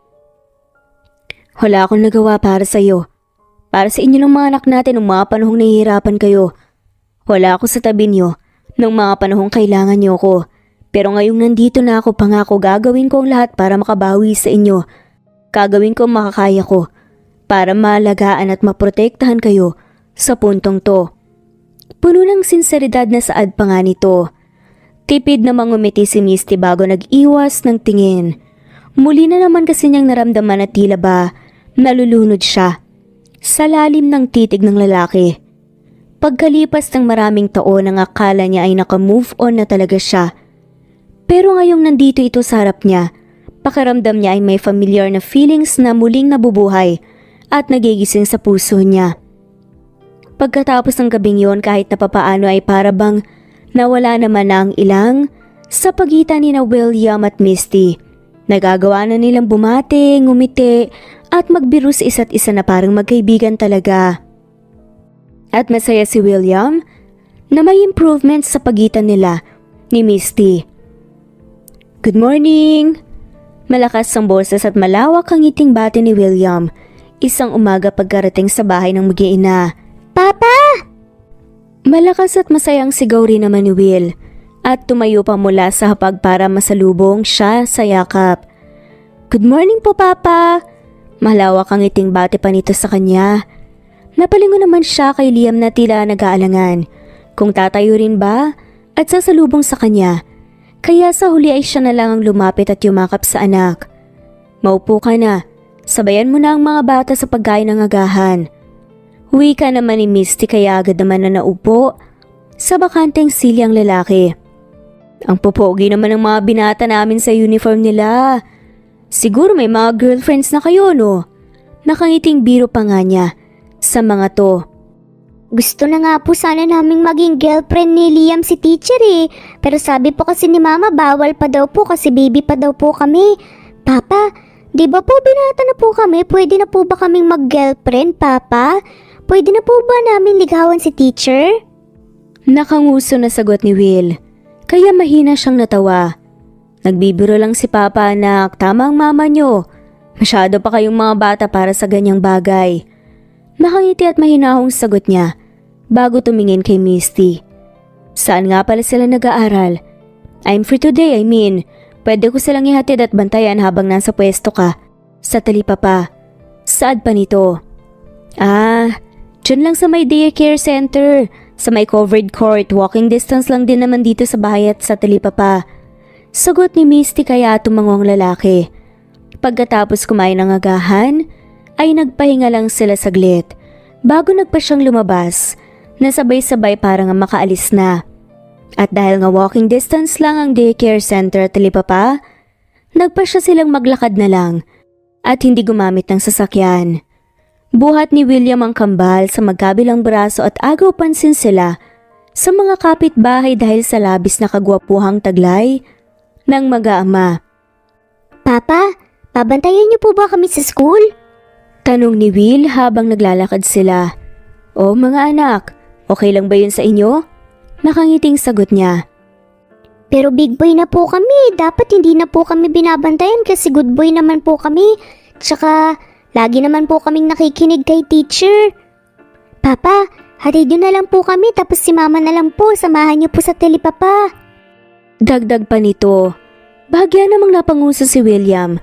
Wala akong nagawa para sa iyo. Para sa inyo ng mga anak natin ng mga panahong nahihirapan kayo. Wala ako sa tabi niyo ng mga panahong kailangan niyo ko. Pero ngayong nandito na ako, pangako gagawin ko ang lahat para makabawi sa inyo. Gagawin ko ang makakaya ko para maalagaan at maprotektahan kayo sa puntong to. Puno ng sinseridad na saad pa nga nito. Tipid na mangumiti si Misty bago nag-iwas ng tingin. Muli na naman kasi niyang naramdaman na tila ba nalulunod siya sa lalim ng titig ng lalaki. Pagkalipas ng maraming taon ang akala niya ay naka-move on na talaga siya. Pero ngayong nandito ito sa harap niya, pakiramdam niya ay may familiar na feelings na muling nabubuhay at nagigising sa puso niya. Pagkatapos ng gabing yon kahit na papaano ay para bang nawala naman na ang ilang sa pagitan ni na William at Misty. Nagagawa na nilang bumate, ngumiti at magbiro sa isa't isa na parang magkaibigan talaga. At masaya si William na may improvements sa pagitan nila ni Misty. Good morning! Malakas ang boses at malawak ang ngiting bati ni William isang umaga pagkarating sa bahay ng mag-iina. Papa! Malakas at masayang sigaw rin naman ni Will at tumayo pa mula sa hapag para masalubong siya sa yakap. Good morning po, Papa! Malawak ang ngiting bati pa nito sa kanya. Napalingon naman siya kay Liam na tila nag-aalangan kung tatayo rin ba at sasalubong sa kanya. Kaya sa huli ay siya na lang ang lumapit at yumakap sa anak. Maupo ka na, sabayan mo na ang mga bata sa pagkain ng agahan. Wika naman ni Misty kaya agad naman na naupo sa bakanteng silyang lalaki. Ang popogi naman ng mga binata namin sa uniform nila. Siguro may mga girlfriends na kayo, no? Nakangiting biro pa nga niya sa mga to. Gusto na nga po sana naming maging girlfriend ni Liam si teacher eh. Pero sabi po kasi ni mama bawal pa daw po kasi baby pa daw po kami. Papa, di ba po binata na po kami? Pwede na po ba kaming mag-girlfriend, Papa? Pwede na po ba namin ligawan si teacher? Nakanguso na sagot ni Will, kaya mahina siyang natawa. Nagbibiro lang si Papa, anak, tama ang mama nyo. Masyado pa kayong mga bata para sa ganyang bagay. Nakangiti at mahinahong sagot niya bago tumingin kay Misty. Saan nga pala sila nag-aaral? I'm free today, pwede ko silang ihatid at bantayan habang nasa pwesto ka. Sa Talipapa. Saan pa nito? Dyan lang sa may daycare center. Sa may covered court, walking distance lang din naman dito sa bahay at sa Talipapa. Sagot ni Misty kaya tumangong lalaki. Pagkatapos kumain ng agahan, ay nagpahinga lang sila saglit bago nagpa siyang lumabas na sabay-sabay para nga makaalis na. At dahil nga walking distance lang ang daycare center at Talipapa, nagpa siya silang maglakad na lang at hindi gumamit ng sasakyan. Buhat ni William ang kambal sa magkabilang braso at agaw pansin sila sa mga kapitbahay dahil sa labis na kagwapuhang taglay ng mag-aama. Papa, babantayan niyo po ba kami sa school? Tanong ni Will habang naglalakad sila. O mga anak, okay lang ba yun sa inyo? Nakangiting sagot niya. Pero big boy na po kami, dapat hindi na po kami binabantayan kasi good boy naman po kami. Tsaka, lagi naman po kaming nakikinig kay teacher. Papa, hatid niyo na lang po kami tapos si mama na lang po, samahan niyo po sa Talipapa. Dagdag pa nito, bahagya namang napanguso si William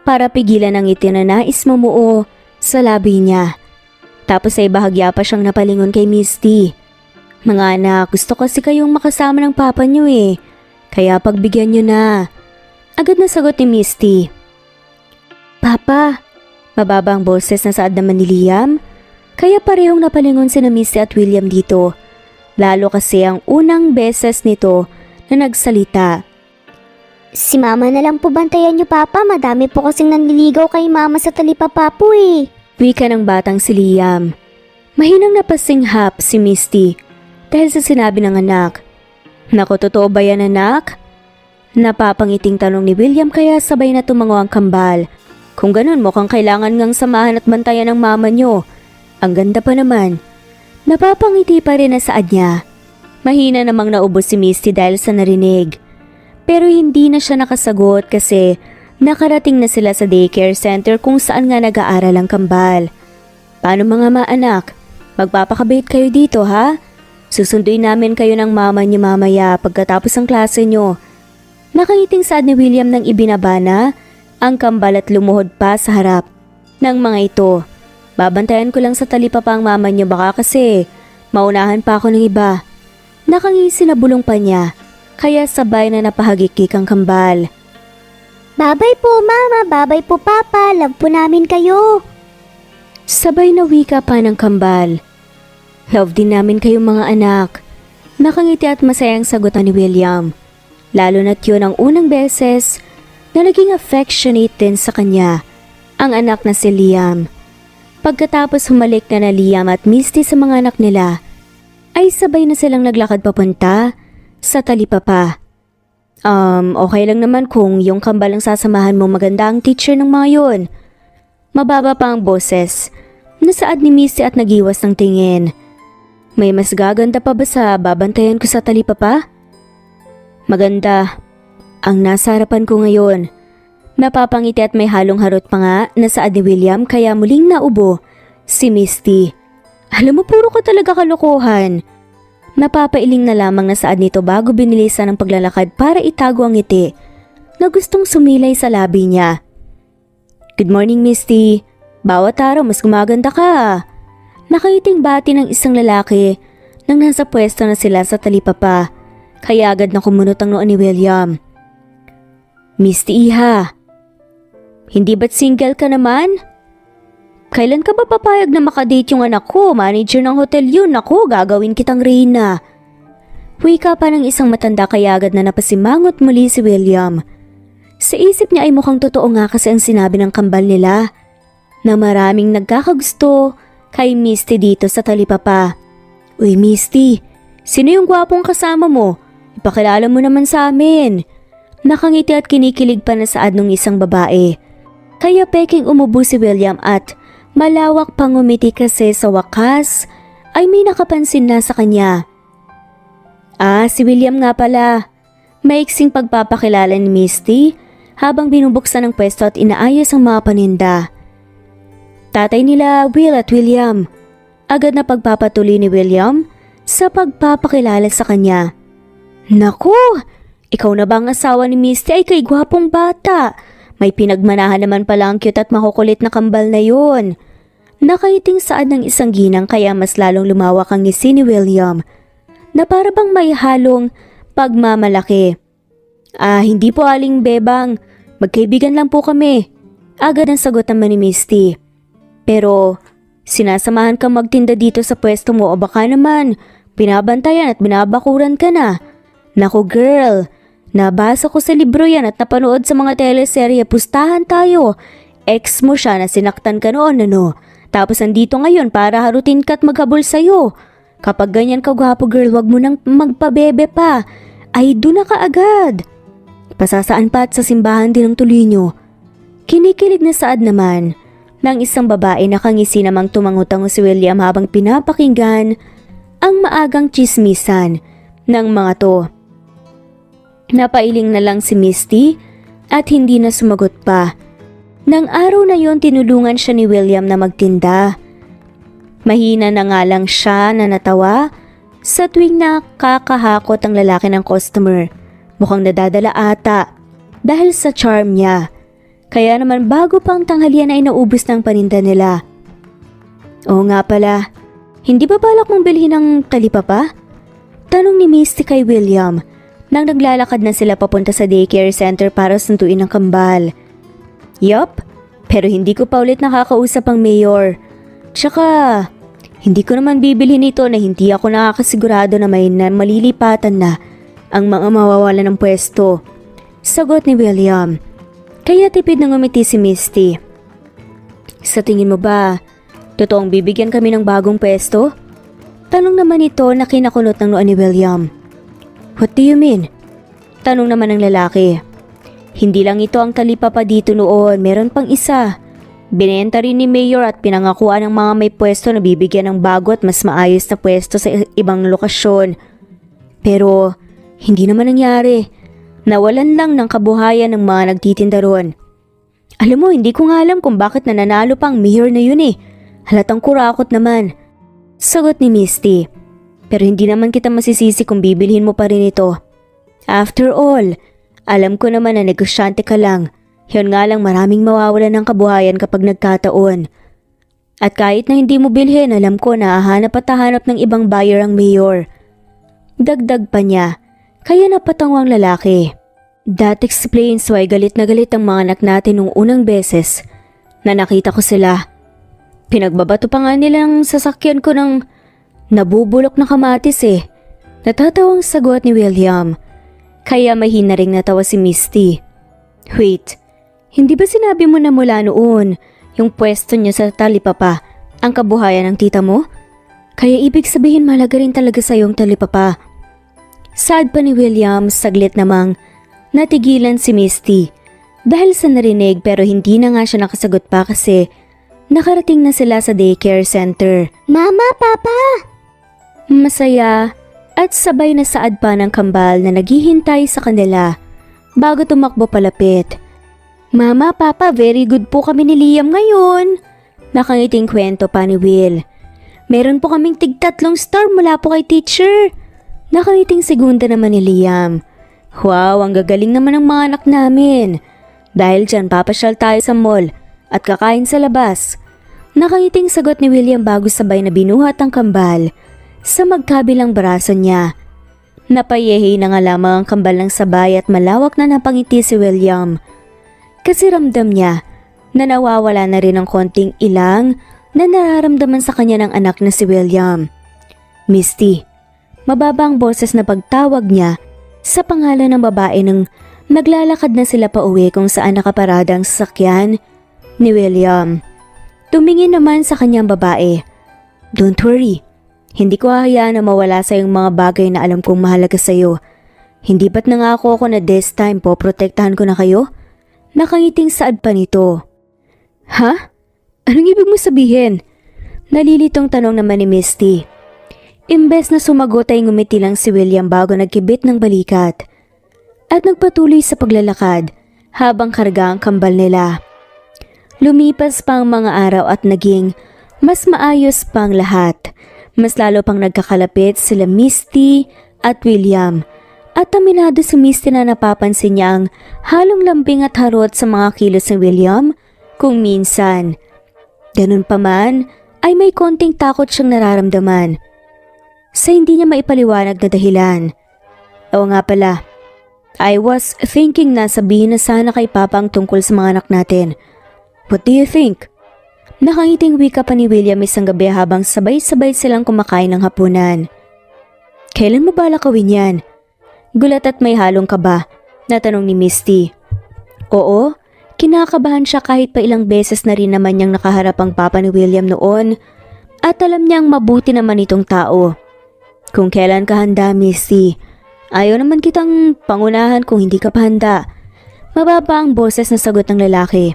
para pigilan ang itinanais mamuo sa labi niya. Tapos ay bahagya pa siyang napalingon kay Misty. Mga anak, gusto kasi kayong makasama ng papa niyo eh. Kaya pagbigyan niyo na. Agad na sagot ni Misty. Papa, mababa ang boses na saad naman ni Liam. Kaya parehong napalingon si na Misty at William dito. Lalo kasi ang unang beses nito na nagsalita. Si mama na lang po bantayan niyo, Papa. Madami po kasing nanliligaw kay mama sa Talipapa po eh. Wika ng batang si Liam. Mahinang napasinghap si Misty dahil sa sinabi ng anak. Naku, totoo ba yan anak? Napapangiting tanong ni William kaya sabay na tumango ang kambal. Kung ganun mukhang kailangan ngang samahan at bantayan ng mama nyo. Ang ganda pa naman. Napapangiti pa rin na saad niya. Mahina namang naubos si Misty dahil sa narinig. Pero hindi na siya nakasagot kasi nakarating na sila sa daycare center kung saan nga nag-aaral ang kambal. Paano mga maanak? Magpapakabait kayo dito ha? Susunduin namin kayo ng mama niyo mamaya pagkatapos ng klase nyo. Nakangiting saad ni William nang ibinaba na ang kambal at lumuhod pa sa harap ng mga ito. Babantayan ko lang sa Talipapa ang mama niyo baka kasi maunahan pa ako ng iba. Nakangisi na bulong pa niya. Kaya sabay na napahagikik ang kambal. Babay po mama, babay po papa, love po namin kayo. Sabay na wika pa ng kambal. Love din namin kayong mga anak. Nakangiti at masayang sagutan ni William. Lalo na't yun ang unang beses na naging affectionate din sa kanya ang anak na si Liam. Pagkatapos humalik na Liam at Misty sa mga anak nila, ay sabay na silang naglakad papunta sa Talipapa. Okay lang naman kung yung kambal ang sasamahan mo, maganda ang teacher ng mga yun. Mababa pa ang boses. Nasaad ni Misty at nagiwas ng tingin. May mas gaganda pa ba sa babantayan ko sa Talipapa? Maganda. Ang nasa harapan ko ngayon. Napapangiti at may halong harot pa nga nasaad ni William kaya muling naubo si Misty. Alam mo puro ka talaga kalokohan. Napapailing na lamang na saad nito bago binilisan ang paglalakad para itago ang ngiti na gustong sumilay sa labi niya. Good morning, Misty. Bawat araw mas gumaganda ka. Nakangiting bati ng isang lalaki nang nasa pwesto na sila sa Talipapa. Kaya agad na kumunot ang noon ni William. Misty iha, hindi ba't single ka naman? Kailan ka ba papayag na makadate yung anak ko? Manager ng hotel yun. Ako, gagawin kitang reyna. Wika pa ng isang matanda kaya agad na napasimangot muli si William. Sa isip niya ay mukhang totoo nga kasi ang sinabi ng kambal nila na maraming nagkakagusto kay Misty dito sa Talipapa. Uy Misty, sino yung gwapong kasama mo? Ipakilala mo naman sa amin. Nakangiti at kinikilig pa na saad ng isang babae. Kaya peking umubo si William at malawak pang umiti kasi sa wakas ay may nakapansin na sa kanya. Si William nga pala. Maiksing pagpapakilala ni Misty habang binubuksan ang pwesto at inaayos ang mga paninda. Tatay nila Will at William. Agad na pagpapatuloy ni William sa pagpapakilala sa kanya. Naku! Ikaw na ba ang asawa ni Misty ay kay gwapong bata? May pinagmanahan naman pala ang cute at makukulit na kambal na yun. Nakaiting saad ng isang ginang kaya mas lalong lumawak ang ngisi ni William na para bang may halong pagmamalaki. Hindi po aling bebang. Magkaibigan lang po kami. Agad ang sagot naman ni Misty. Pero sinasamahan kang magtinda dito sa pwesto mo o baka naman binabantayan at binabakuran ka na. Naku girl, nabasa ko sa libro yan at napanood sa mga teleserye. Pustahan tayo. Ex mo siya na sinaktan ka noon ano. Tapos andito ngayon para harutin ka at maghabol sa'yo. Kapag ganyan ka gwapo girl, wag mo nang magpabebe pa. Ay doon na kaagad. Pasasaan pa at sa simbahan din ang tuloy nyo. Kinikilig na saad naman ng isang babae na kangisi namang tumangutango si William habang pinapakinggan ang maagang chismisan ng mga to. Napailing na lang si Misty at hindi na sumagot pa. Nang araw na yon tinulungan siya ni William na magtinda. Mahina na nga lang siya na natawa sa tuwing nakakahakot ang lalaki ng customer. Mukhang nadadala ata dahil sa charm niya. Kaya naman bago pang tanghalian ay naubos ng paninda nila. Oo nga pala, hindi ba balak mong bilhin ng talipapa? Tanong ni Misty kay William nang naglalakad na sila papunta sa daycare center para sunduin ang kambal. Yup, pero hindi ko pa ulit nakakausap ang mayor. Tsaka, hindi ko naman bibilhin ito na hindi ako nakakasigurado na may malilipatan na ang mga mawawalan ng pwesto. Sagot ni William. Kaya tipid na ngumiti si Misty. Sa tingin mo ba, totoong bibigyan kami ng bagong pwesto? Tanong naman ito na kinakunot ng noo ni William. What do you mean? Tanong naman ng lalaki. Hindi lang ito ang talipapa dito noon, meron pang isa. Binenta rin ni Mayor at pinangakuan ng mga may pwesto na bibigyan ng bago at mas maayos na pwesto sa ibang lokasyon. Pero hindi naman nangyari. Nawalan lang ng kabuhayan ng mga nagtitinda roon. Alam mo, hindi ko nga alam kung bakit nananalo pang mayor na yun eh. Halatang kurakot naman. Sagot ni Misty. Pero hindi naman kita masisisi kung bibilhin mo pa rin ito. After all, alam ko naman na negosyante ka lang. Yun nga lang maraming mawawalan ng kabuhayan kapag nagkataon. At kahit na hindi mo bilhin, alam ko na hahanap at hahanap ng ibang buyer ang mayor. Dagdag pa niya, kaya napatangwang lalaki. That explains why galit na galit ang mga anak natin nung unang beses na nakita ko sila. Pinagbabato pa nga nilang sasakyan ko ng nabubulok na kamatis eh. Natatawang sagot ni William. Kaya mahina ring natawa si Misty. Wait, hindi ba sinabi mo na mula noon yung pwesto niya sa talipapa ang kabuhayan ng tita mo? Kaya ibig sabihin mahalaga rin talaga sa yung talipapa. Sad pa ni William, saglit namang natigilan si Misty dahil sa narinig pero hindi na nga siya nakasagot pa kasi nakarating na sila sa daycare center. Mama, Papa! Masaya at sabay na saad pa ng kambal na naghihintay sa kanila bago tumakbo palapit. Mama, Papa, very good po kami ni Liam ngayon. Nakangiting kwento pa ni Will. Meron po kaming tig-3 star mula po kay teacher. Nakangiting segunda naman ni Liam. Wow, ang gagaling naman ng mga anak namin. Dahil dyan papasyal tayo sa mall at kakain sa labas. Nakangiting sagot ni William bago sabay na binuhat ang kambal sa magkabilang braso niya. Napayehi na nga lamang ang kambal ng sabay at malawak na napangiti si William. Kasi ramdam niya na nawawala na rin ang konting ilang na nararamdaman sa kanya ng anak na si William. Misty, mababa ang boses na pagtawag niya sa pangalan ng babae nang naglalakad na sila pa uwi kung saan nakaparada ang sasakyan ni William. Tumingin naman sa kanyang babae. Don't worry, Hindi ko hahayaan na mawala sa yung mga bagay na alam kong mahalaga sa'yo. Hindi ba't nangako ako na this time po protektahan ko na kayo? Nakangiting saad pa nito. Ha? Anong ibig mo sabihin? Nalilitong tanong naman ni Misty. Imbes na sumagot ay ngumiti lang si William bago nagkibit ng balikat. At nagpatuloy sa paglalakad habang karga ang kambal nila. Lumipas pa ang mga araw at naging mas maayos pang lahat. Mas lalo pang nagkakalapit sila Misty at William. At aminado si Misty na napapansin niya ang halong lambing at harot sa mga kilos ng William kung minsan. Ganun pa man ay may konting takot siyang nararamdaman sa hindi niya maipaliwanag na dahilan. Oo nga pala, I was thinking na sabihin na sana kay Papa ang tungkol sa mga anak natin. What do you think? Nakangiting wika pa ni William isang gabi habang sabay-sabay silang kumakain ng hapunan. Kailan mo balak gawin yan? Gulat at may halong kaba na tanong ni Misty. Oo, kinakabahan siya kahit pa ilang beses na rin naman niyang nakaharap ang papa ni William noon at alam niyang mabuti naman itong tao. Kung kailan ka handa, Misty, ayaw naman kitang pangunahan kung hindi ka pa handa. Mababa ang boses na sagot ng lalaki.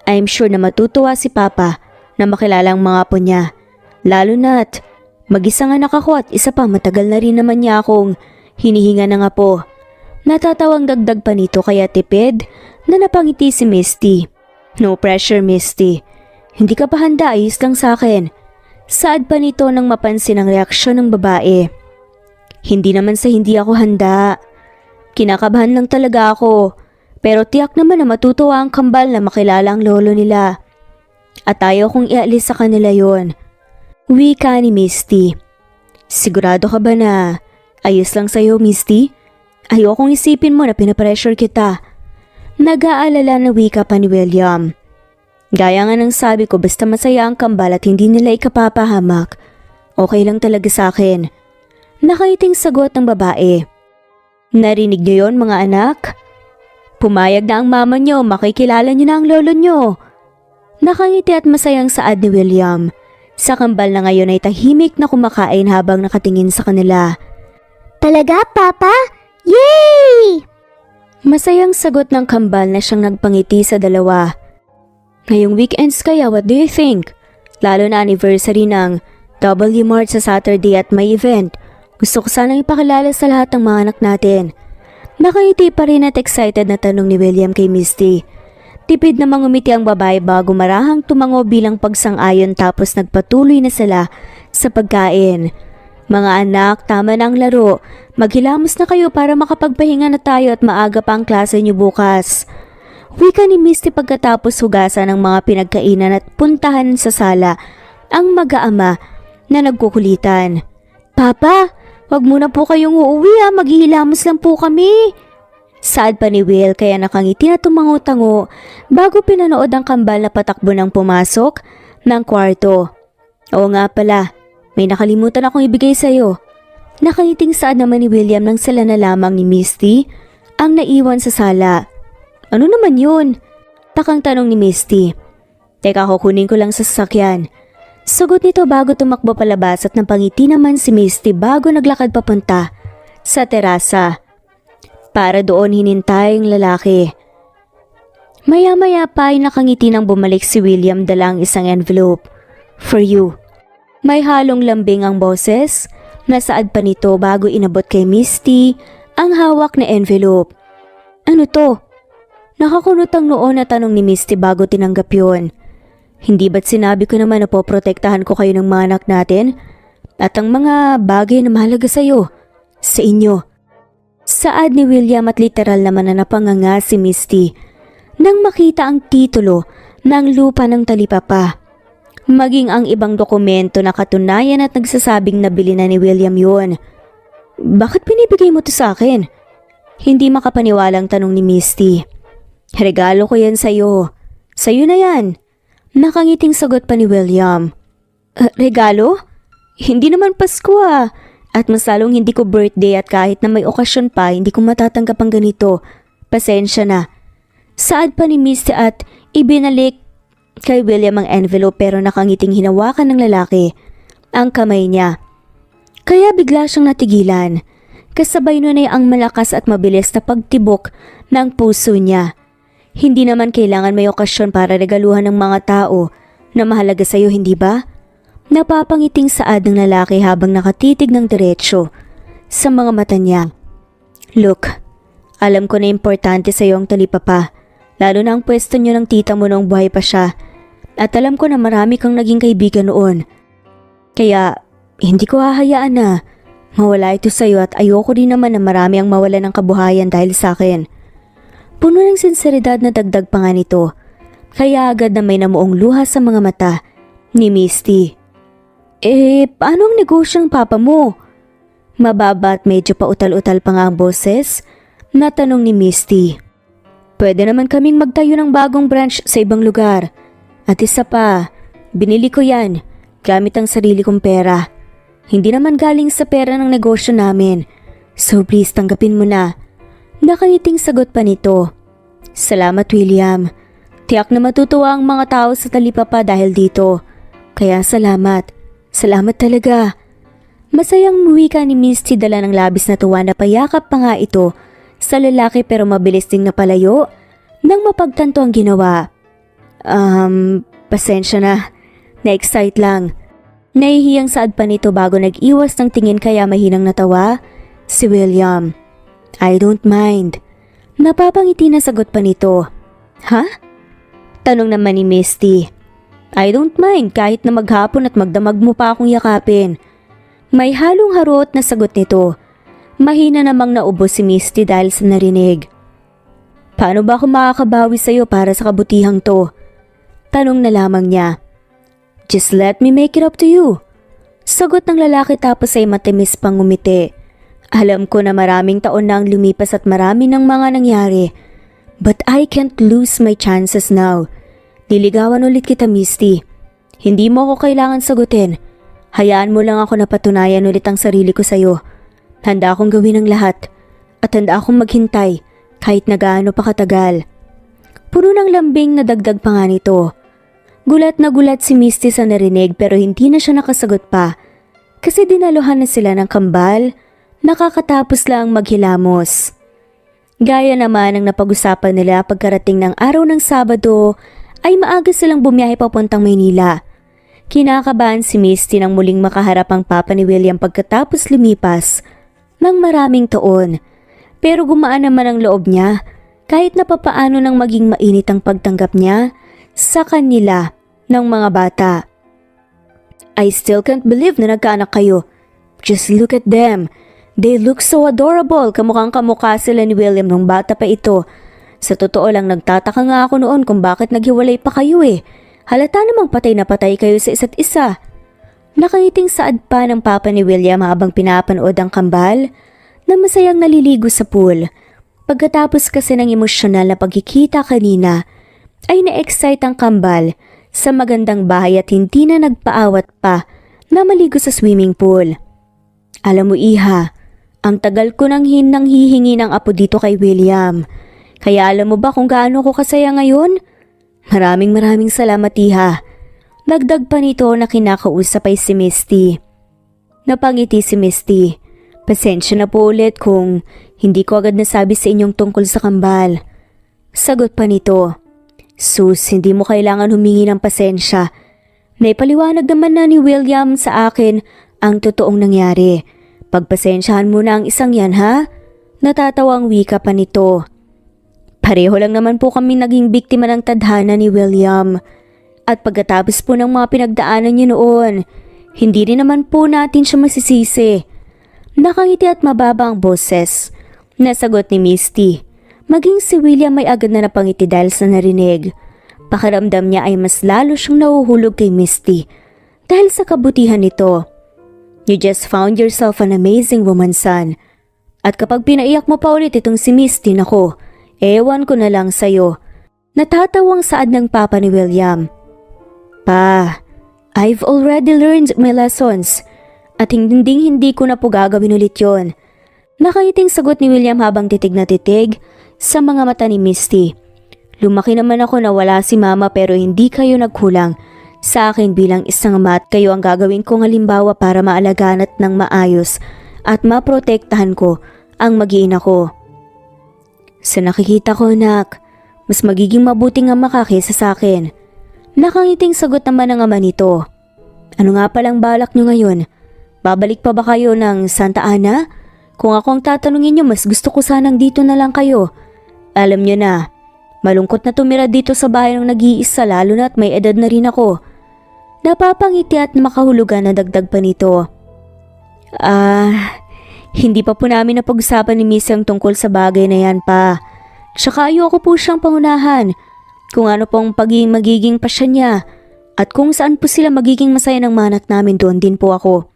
I'm sure na matutuwa si Papa na makilala ang mga apo niya. Lalo na't mag-isang anak ako at isa pa matagal na rin naman niya akong hinihinga ng apo. Natatawang dagdag pa nito kaya tipid na napangiti si Misty. No pressure, Misty. Hindi ka pa handa, ayos lang sa akin. Saad pa nito nang mapansin ang reaksyon ng babae. Hindi naman sa hindi ako handa. Kinakabahan lang talaga ako. Pero tiyak naman na matutuwa ang kambal na makilala ang lolo nila. At ayaw kong ialis sa kanila yon. Wika ni Misty. Sigurado ka ba na ayos lang sa'yo, Misty? Ayokong isipin mo na pinapressure kita. Nag-aalala na wika pa ni William. Gaya nga ng sabi ko, basta masaya ang kambal at hindi nila ikapapahamak, okay lang talaga sa akin. Nakaiting sagot ng babae. Narinig niyo yon, mga anak? Pumayag na ang mama niyo, makikilala niyo na ang lolo niyo. Nakangiti at masayang saad ni William. Sa kambal na ngayon ay tahimik na kumakain habang nakatingin sa kanila. Talaga, Papa? Yay! Masayang sagot ng kambal na siyang nagpangiti sa dalawa. Ngayong weekends kaya, what do you think? Lalo na anniversary ng W Mart sa Saturday at may event. Gusto ko sanang ipakilala sa lahat ng mga anak natin. Nakangiti pa rin at excited na tanong ni William kay Misty. Tipid na mangumiti ang babae bago marahang tumango bilang pagsang-ayon tapos nagpatuloy na sila sa pagkain. Mga anak, tama na ang laro. Maghilamos na kayo para makapagpahinga na tayo at maaga pa ang klase niyo bukas. Wika ni Misty pagkatapos hugasan ang mga pinagkainan at puntahan sa sala ang mag-aama na nagkukulitan. Papa, wag muna po kayong uuwi maghihilamos lang po kami. Saad pa ni Will kaya nakangiti na tumango-tango bago pinanood ang kambal na patakbo ng pumasok ng kwarto. Oo nga pala, may nakalimutan akong ibigay sa'yo. Nakangiting saad naman ni William nang sila na lamang ni Misty ang naiwan sa sala. Ano naman yun? Takang tanong ni Misty. Teka, kukunin ko lang sa sasakyan. Sagot nito bago tumakbo palabas at napangiti naman si Misty bago naglakad papunta sa terasa. Para doon hinintay ang lalaki. Maya-maya pa ay nakangiti nang bumalik si William dalang isang envelope. For you. May halong lambing ang boses. Nasaad pa nito bago inabot kay Misty ang hawak na envelope. Ano to? Nakakunot ang noon na tanong ni Misty bago tinanggap yun. Hindi ba't sinabi ko naman na poprotektahan ko kayo ng mga anak natin? At ang mga bagay na mahalaga sa'yo, sa inyo. Saad ni William at literal naman na napanganga si Misty nang makita ang titulo ng lupa ng talipapa. Maging ang ibang dokumento na katunayan at nagsasabing nabili na ni William yun. Bakit binibigay mo to sa akin? Hindi makapaniwalang tanong ni Misty. Regalo ko yan sa'yo. Sa'yo na yan. Nakangiting sagot pa ni William. Regalo? Hindi naman Pasko At mas lalong hindi ko birthday at kahit na may okasyon pa, hindi ko matatanggap ang ganito. Pasensya na. Saad pa ni Misty at ibinalik kay William ang envelope pero nakangiting hinawakan ng lalaki ang kamay niya. Kaya bigla siyang natigilan. Kasabay nun ay ang malakas at mabilis na pagtibok ng puso niya. Hindi naman kailangan may okasyon para regaluhan ng mga tao na mahalaga sa'yo, hindi ba? Napapangiting saad ng lalaki habang nakatitig ng diretsyo sa mga mata niya. Look, alam ko na importante sa'yo ang talipapa, lalo na ang pwesto niyo ng tita mo noong buhay pa siya. At alam ko na marami kang naging kaibigan noon. Kaya hindi ko hahayaan na mawala ito sa'yo at ayoko din naman na marami ang mawala ng kabuhayan dahil sa akin. Puno ng sinseridad na dagdag pa nga nito, kaya agad na may namuong luha sa mga mata ni Misty. Paano ang negosyo ng papa mo? Mababa at medyo pautal-utal pa nga ang boses na tanong ni Misty. Pwede naman kaming magtayo ng bagong branch sa ibang lugar. At isa pa, binili ko yan gamit ang sarili kong pera. Hindi naman galing sa pera ng negosyo namin. So please tanggapin mo na. Nakangiting sagot pa nito. Salamat William. Tiyak na matutuwa ang mga tao sa talipapa dahil dito. Kaya salamat. Salamat talaga. Masayang muwika ni Misty dala ng labis na tuwa na payakap pa nga ito sa lalaki pero mabilis ding napalayo nang mapagtanto ang ginawa. Pasensya na. Na-excite lang. Nahihiyang saad pa nito bago nag-iwas ng tingin kaya mahinang natawa si William. I don't mind. Napapangiti na sagot pa nito. Ha? Tanong naman ni Misty. I don't mind kahit na maghapon at magdamag mo pa akong yakapin. May halong harot na sagot nito. Mahina namang naubos si Misty dahil sa narinig. Paano ba ako makakabawi sa'yo para sa kabutihang to? Tanong na lamang niya. Just let me make it up to you. Sagot ng lalaki tapos ay matimis pang ngumiti. Alam ko na maraming taon na ang lumipas at marami ng mga nangyari. But I can't lose my chances now. Niligawan ulit kita, Misty. Hindi mo ako kailangan sagutin. Hayaan mo lang ako na patunayan ulit ang sarili ko sa'yo. Handa akong gawin ang lahat. At handa akong maghintay kahit na gaano pa katagal. Puno ng lambing na dagdag pa nga nito. Gulat na gulat si Misty sa narinig pero hindi na siya nakasagot pa. Kasi dinaluhan na sila ng kambal, nakakatapos lang maghilamos. Gaya naman ang napag-usapan nila pagkarating ng araw ng Sabado, ay maaga silang bumiyahe papuntang Maynila. Kinakabahan si Misty nang muling makaharap ang papa ni William pagkatapos lumipas ng maraming taon. Pero gumaan naman ang loob niya kahit na papaano nang maging mainit ang pagtanggap niya sa kanila ng mga bata. I still can't believe na nagkaanak kayo. Just look at them. They look so adorable. Kamukhang kamukha sila ni William nung bata pa ito. Sa totoo lang nagtataka nga ako noon kung bakit naghiwalay pa kayo eh. Halata namang patay na patay kayo sa isa't isa. Nakangiting saad pa ng papa ni William habang pinapanood ang kambal na masayang naliligo sa pool. Pagkatapos kasi ng emosyonal na pagkikita kanina, ay na-excite ang kambal sa magandang bahay at hindi na nagpaawat pa na maligo sa swimming pool. Alam mo iha, ang tagal ko nang hihingi ng apo dito kay William. Kaya alam mo ba kung gaano ko kasaya ngayon? Maraming salamat iha. Dagdag pa nito na kinakausap ay si Misty. Napangiti si Misty. Pasensya na po ulit kung hindi ko agad nasabi sa inyong tungkol sa kambal. Sagot pa nito. Sus, hindi mo kailangan humingi ng pasensya. Naipaliwanag naman na ni William sa akin ang totoong nangyari. Pagpasensyahan mo na ang isang yan ha? Natatawang wika pa nito. Pareho lang naman po kami naging biktima ng tadhana ni William. At pagkatapos po ng mga pinagdaanan niyo noon, hindi rin naman po natin siya masisisi. Nakangiti at mababa ang boses. Nasagot ni Misty. Maging si William ay agad na napangiti dahil sa narinig. Pakiramdam niya ay mas lalo siyang nahuhulog kay Misty dahil sa kabutihan nito. You just found yourself an amazing woman, son. At kapag pinaiyak mo pa ulit itong si Misty, nako, ewan ko na lang sa'yo. Natatawang saad ng papa ni William. Pa, I've already learned my lessons at hindi ko na po gagawin ulit yon. Nakangiting sagot ni William habang titig na titig sa mga mata ni Misty. Lumaki naman ako na wala si mama pero hindi kayo nagkulang Sa akin bilang isang ama at kayo ang gagawin kong halimbawa para maalagaan at ng maayos at maprotektahan ko ang mag-iina ko. Sa nakikita ko, anak, mas magiging mabuting ama ka kaysa sa akin. Nakangiting sagot naman ng ama nito. Ano nga palang balak nyo ngayon? Babalik pa ba kayo ng Santa Ana? Kung ako ang tatanungin nyo, mas gusto ko sanang dito na lang kayo. Alam nyo na, malungkot na tumira dito sa bahay ng nag-iisa lalo na at may edad na rin ako. Napapangiti at makahulugan na dagdag pa nito. Hindi pa po namin napag-usapan ni Miss ang tungkol sa bagay na yan pa. Tsaka ayoko po siyang pangunahan kung ano pong magiging pasya niya at kung saan po sila magiging masaya ng manak namin doon din po ako.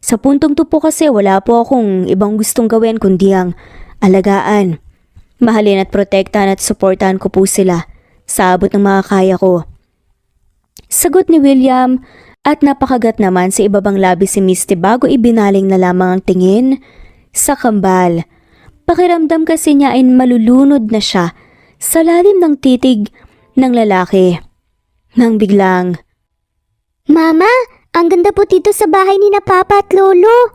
Sa puntong to po kasi wala po akong ibang gustong gawin kundi ang alagaan. Mahalin at protektahan at suportahan ko po sila sa abot ng mga kaya ko. Sagot ni William at napakagat naman sa ibabang labi si Misty bago ibinaling na lamang ang tingin sa kambal. Pakiramdam kasi niya ay malulunod na siya sa lalim ng titig ng lalaki. Nang biglang, Mama, ang ganda po dito sa bahay ni na Papa at Lolo.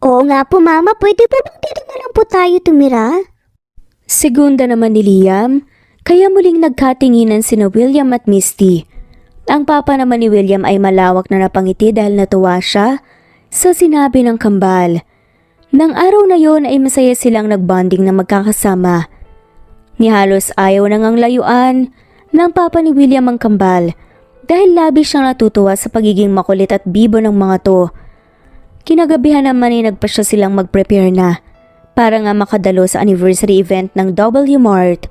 Oo nga po, Mama, pwede po bang dito na lang po tayo tumira? segunda naman ni Liam, kaya muling nagkatinginan sina William at Misty. Ang papa naman ni William ay malawak na napangiti dahil natuwa siya sa sinabi ng kambal. Nang araw na yon ay masaya silang nagbonding na magkakasama. Ni halos ayaw nang ang layuan ng papa ni William ang kambal dahil labis siyang natutuwa sa pagiging makulit at bibo ng mga to. Kinagabihan naman ay nagpasya silang mag-prepare na para nga makadalo sa anniversary event ng W Mart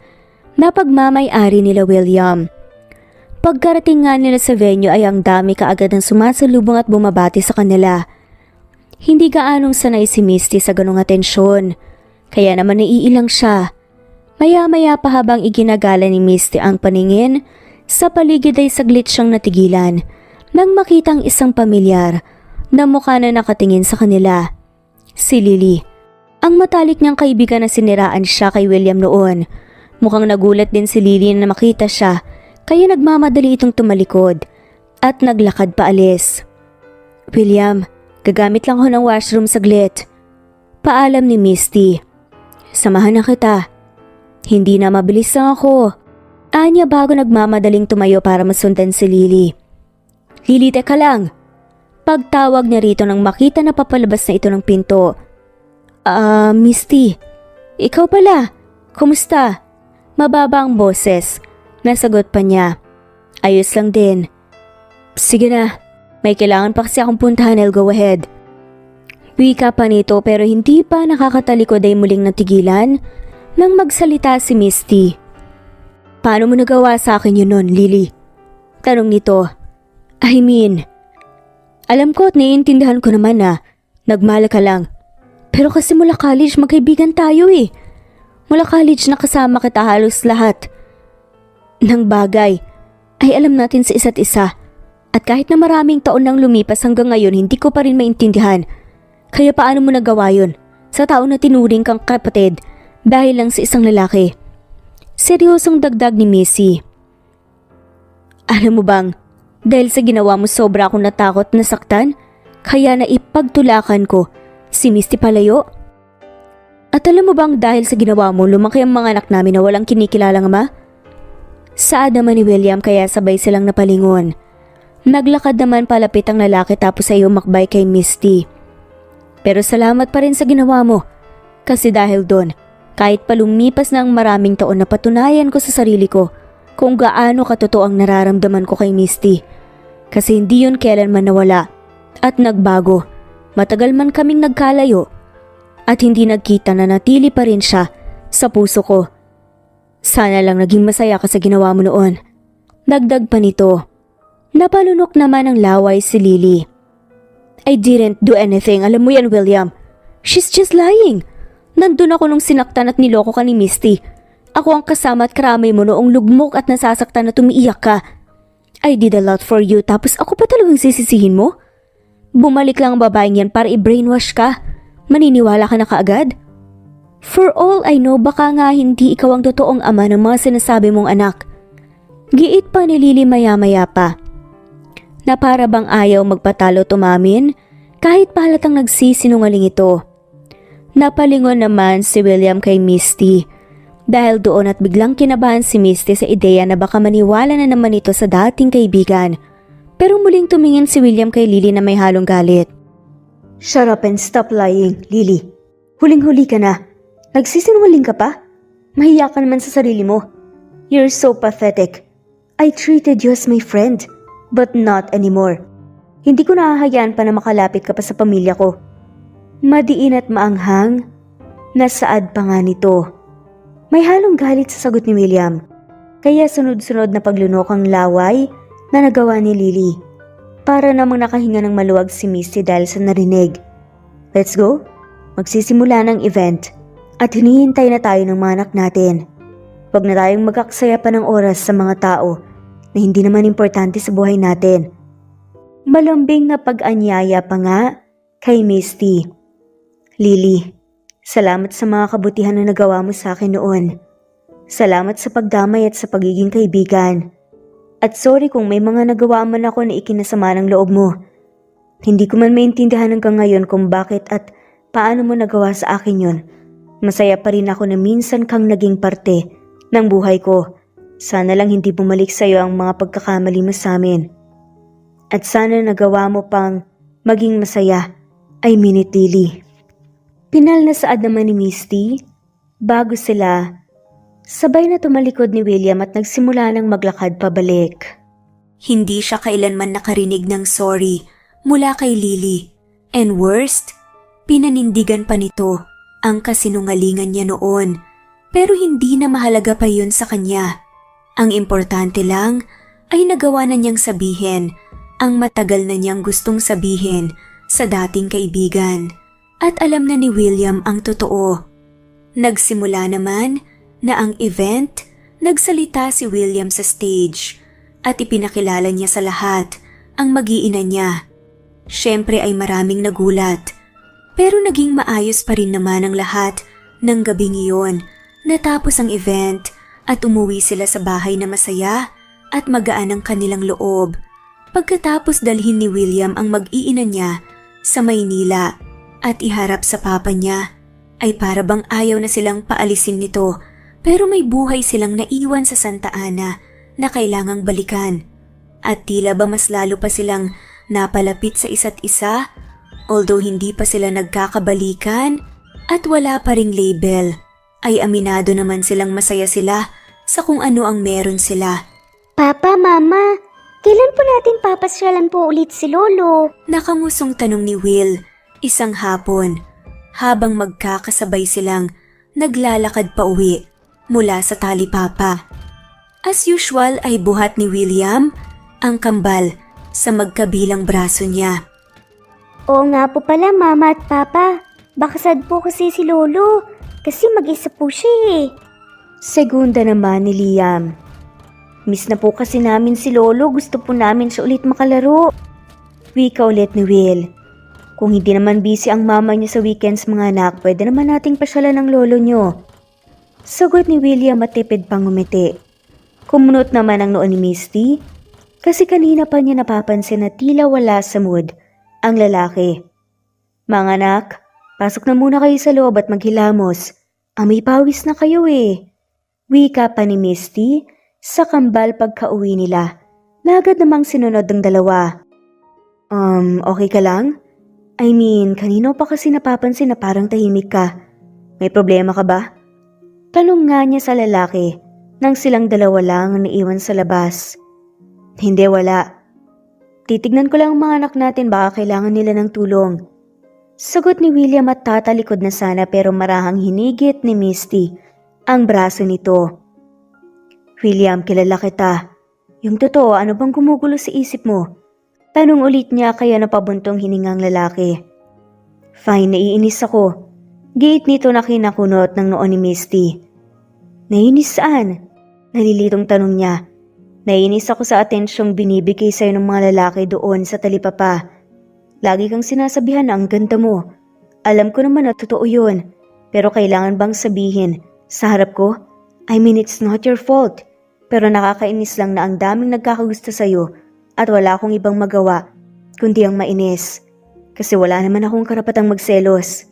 na pagmamay-ari nila William. Pagkarating nga nila sa venue ay ang dami kaagad ng sumasalubong at bumabati sa kanila. Hindi gaanong sanay si Misty sa ganong atensyon, kaya naman naiilang siya. Maya-maya pa habang iginagala ni Misty ang paningin, sa paligid ay saglit siyang natigilan nang makitang isang pamilyar na mukha na nakatingin sa kanila. Si Lily, ang matalik niyang kaibigan na siniraan siya kay William noon. Mukhang nagulat din si Lily na makita siya, kaya nagmamadali itong tumalikod at naglakad paalis. William, gagamit lang ako ng washroom saglit. Paalam ni Misty. Samahan na kita. Hindi na mabilis lang ako. Anya bago nagmamadaling tumayo para masundan si Lily. Lily, teka lang. Pagtawag niya rito nang makita na papalabas na ito ng pinto. Misty, ikaw pala. Kumusta? Mababa ang boses. Nasagot pa niya. Ayos lang din. Sige na, may kailangan pa kasi akong puntahan, I'll go ahead. Wika pa nito pero hindi pa nakakatalikod ay muling natigilan nang magsalita si Misty. Paano mo nagawa sa akin yun nun, Lily? Tanong nito. Alam ko at naiintindihan ko naman na nagmahal ka lang. Pero kasi mula college magkaibigan tayo eh. Mula college nakasama kita halos lahat ng bagay ay alam natin sa isa't isa. At kahit na maraming taon nang lumipas hanggang ngayon hindi ko pa rin maintindihan. Kaya paano mo nagawa yun sa tao na tinuring kang kapatid dahil lang sa isang lalaki? Seryosong dagdag ni Missy. Alam mo bang, dahil sa ginawa mo sobra akong natakot na saktan, kaya naipagtulakan ko si Misty palayo? At alam mo bang dahil sa ginawa mo lumaki ang mga anak namin na walang kinikilalang ama? Saad naman ni William kaya sabay silang napalingon. Naglakad naman palapit ang lalaki tapos ay umakbay kay Misty. Pero salamat pa rin sa ginawa mo. Kasi dahil doon, kahit pa lumipas na ang maraming taon napatunayan ko sa sarili ko kung gaano katotoo ang nararamdaman ko kay Misty. Kasi hindi yun kailanman nawala at nagbago. Matagal man kaming nagkalayo at hindi nagkita na natili pa rin siya sa puso ko. Sana lang naging masaya ka sa ginawa mo noon. Dagdag pa nito. Napalunok naman ng laway si Lily. I didn't do anything. Alam mo yan, William. She's just lying. Nandun ako nung sinaktan at niloko ka ni Misty. Ako ang kasama at karamay mo noong lugmok at nasasaktan na tumiiyak ka. I did a lot for you tapos ako pa talagang sisisihin mo? Bumalik lang ang babaeng yan para i-brainwash ka. Maniniwala ka na kaagad? For all I know, baka nga hindi ikaw ang totoong ama ng mga sinasabi mong anak. Giit pa ni Lily maya-maya pa. na para bang ayaw magpatalo tumamin kahit pahalatang nagsisinungaling ito. Napalingon naman si William kay Misty dahil doon at biglang kinabahan si Misty sa ideya na baka maniwala na naman ito sa dating kaibigan. Pero muling tumingin si William kay Lily na may halong galit. Shut up and stop lying, Lily. Huling-huli ka na. Nagsisinungaling ka pa? Mahiya ka naman sa sarili mo. You're so pathetic. I treated you as my friend, but not anymore. Hindi ko nahahayaan pa na makalapit ka pa sa pamilya ko. Madiin at maanghang, nasaad pa nga nito. May halong galit sa sagot ni William, kaya sunod-sunod na paglunok ang laway na nagawa ni Lily. Para namang nakahinga ng maluwag si Misty dahil sa narinig. Let's go? Magsisimula ng event at hinihintay na tayo ng mga anak natin. Huwag na tayong magaksaya pa ng oras sa mga tao na hindi naman importante sa buhay natin. Malambing na pag-anyaya pa nga kay Misty. Lily, salamat sa mga kabutihan na nagawa mo sa akin noon. Salamat sa pagdamay at sa pagiging kaibigan. At sorry kung may mga nagawa man ako na ikinasama ng loob mo. Hindi ko man maintindihan hanggang ngayon kung bakit at paano mo nagawa sa akin yon. Masaya pa rin ako na minsan kang naging parte ng buhay ko. Sana lang hindi bumalik sa'yo ang mga pagkakamali mo sa amin. At sana nagawa mo pang maging masaya. I mean it, Lily. Pinal na saad naman ni Misty. Bago sila, sabay na tumalikod ni William at nagsimula ng maglakad pabalik. Hindi siya kailanman nakarinig ng sorry mula kay Lily. And worst, pinanindigan pa nito ang kasinungalingan niya noon. Pero hindi na mahalaga pa yun sa kanya. Ang importante lang ay nagawa na niyang sabihin ang matagal na niyang gustong sabihin sa dating kaibigan. At alam na ni William ang totoo. Nagsimula naman na ang event, nagsalita si William sa stage at ipinakilala niya sa lahat ang mag-iina niya. Siyempre ay maraming nagulat, pero naging maayos pa rin naman ang lahat ng gabing iyon. Natapos ang event at umuwi sila sa bahay na masaya at magaan ang kanilang loob. Pagkatapos dalhin ni William ang mag-iina niya sa Maynila at iharap sa papa niya, ay para bang ayaw na silang paalisin nito. Pero may buhay silang naiwan sa Santa Ana na kailangang balikan. At tila ba mas lalo pa silang napalapit sa isa't isa, although hindi pa sila nagkakabalikan at wala pa ring label, ay aminado naman silang masaya sila sa kung ano ang meron sila. Papa, Mama, kailan po natin papasyalan po ulit si Lolo? Nakangusong tanong ni Will isang hapon habang magkakasabay silang naglalakad pa uwi mula sa talipapa. As usual ay buhat ni William ang kambal sa magkabilang braso niya. Oo nga po pala, Mama at Papa. Baka sad po kasi si Lolo. Kasi mag-isa po siya eh. Segunda naman ni Liam. Miss na po kasi namin si Lolo. Gusto po namin siya ulit makalaro. Wika ulit ni Will. Kung hindi naman busy ang mama niyo sa weekends mga anak, pwede naman nating pasyalan ng lolo niyo. Sagot ni William at tipid pang ngumiti. Kumunot naman ang noon ni Misty kasi kanina pa niya napapansin na tila wala sa mood ang lalaki. Mga anak, pasok na muna kayo sa loob at maghilamos. Amoy pawis na kayo eh. Wika pa ni Misty sa kambal pagka-uwi nila. Na agad namang sinunod ng dalawa. Okay ka lang? I mean, kanino pa kasi napapansin na parang tahimik ka? May problema ka ba? Tanong nga niya sa lalaki nang silang dalawa lang ang naiwan sa labas. Hindi, wala. Titignan ko lang ang mga anak natin, baka kailangan nila ng tulong. Sagot ni William at tatalikod na sana pero marahang hinigit ni Misty ang braso nito. William, kilala kita. Yung totoo, ano bang gumugulo sa isip mo? Tanong ulit niya kaya napabuntong hiningang lalaki. Fine, naiinis ako. Giit nito na kinakunot ng noon ni Misty. Naiinis saan? Nalilitong tanong niya. Naiinis ako sa atensyong binibigay sa'yo ng mga lalaki doon sa talipapa. Lagi kang sinasabihan na ang ganda mo. Alam ko naman na totoo yun. Pero kailangan bang sabihin sa harap ko? I mean, it's not your fault. Pero nakakainis lang na ang daming nagkakagusto sa'yo at wala akong ibang magawa kundi ang mainis kasi wala naman akong karapatang magselos.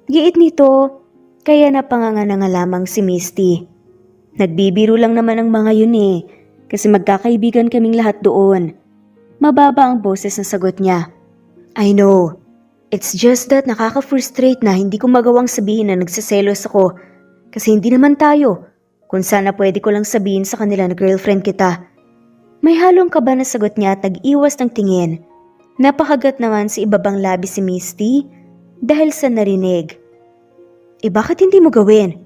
Giit nito, kaya napanganganga lamang si Misty. Nagbibiro lang naman ang mga yun kasi magkakaibigan kaming lahat doon. Mababa ang boses na sagot niya. I know, it's just that nakaka-frustrate na hindi ko magawang sabihin na nagsiselos ako kasi hindi naman tayo. Kung sana pwede ko lang sabihin sa kanila na girlfriend kita. May halong kaba na sagot niya at nag-iwas ng tingin. Napakagat naman sa ibabang labi si Misty dahil sa narinig. Bakit hindi mo gawin?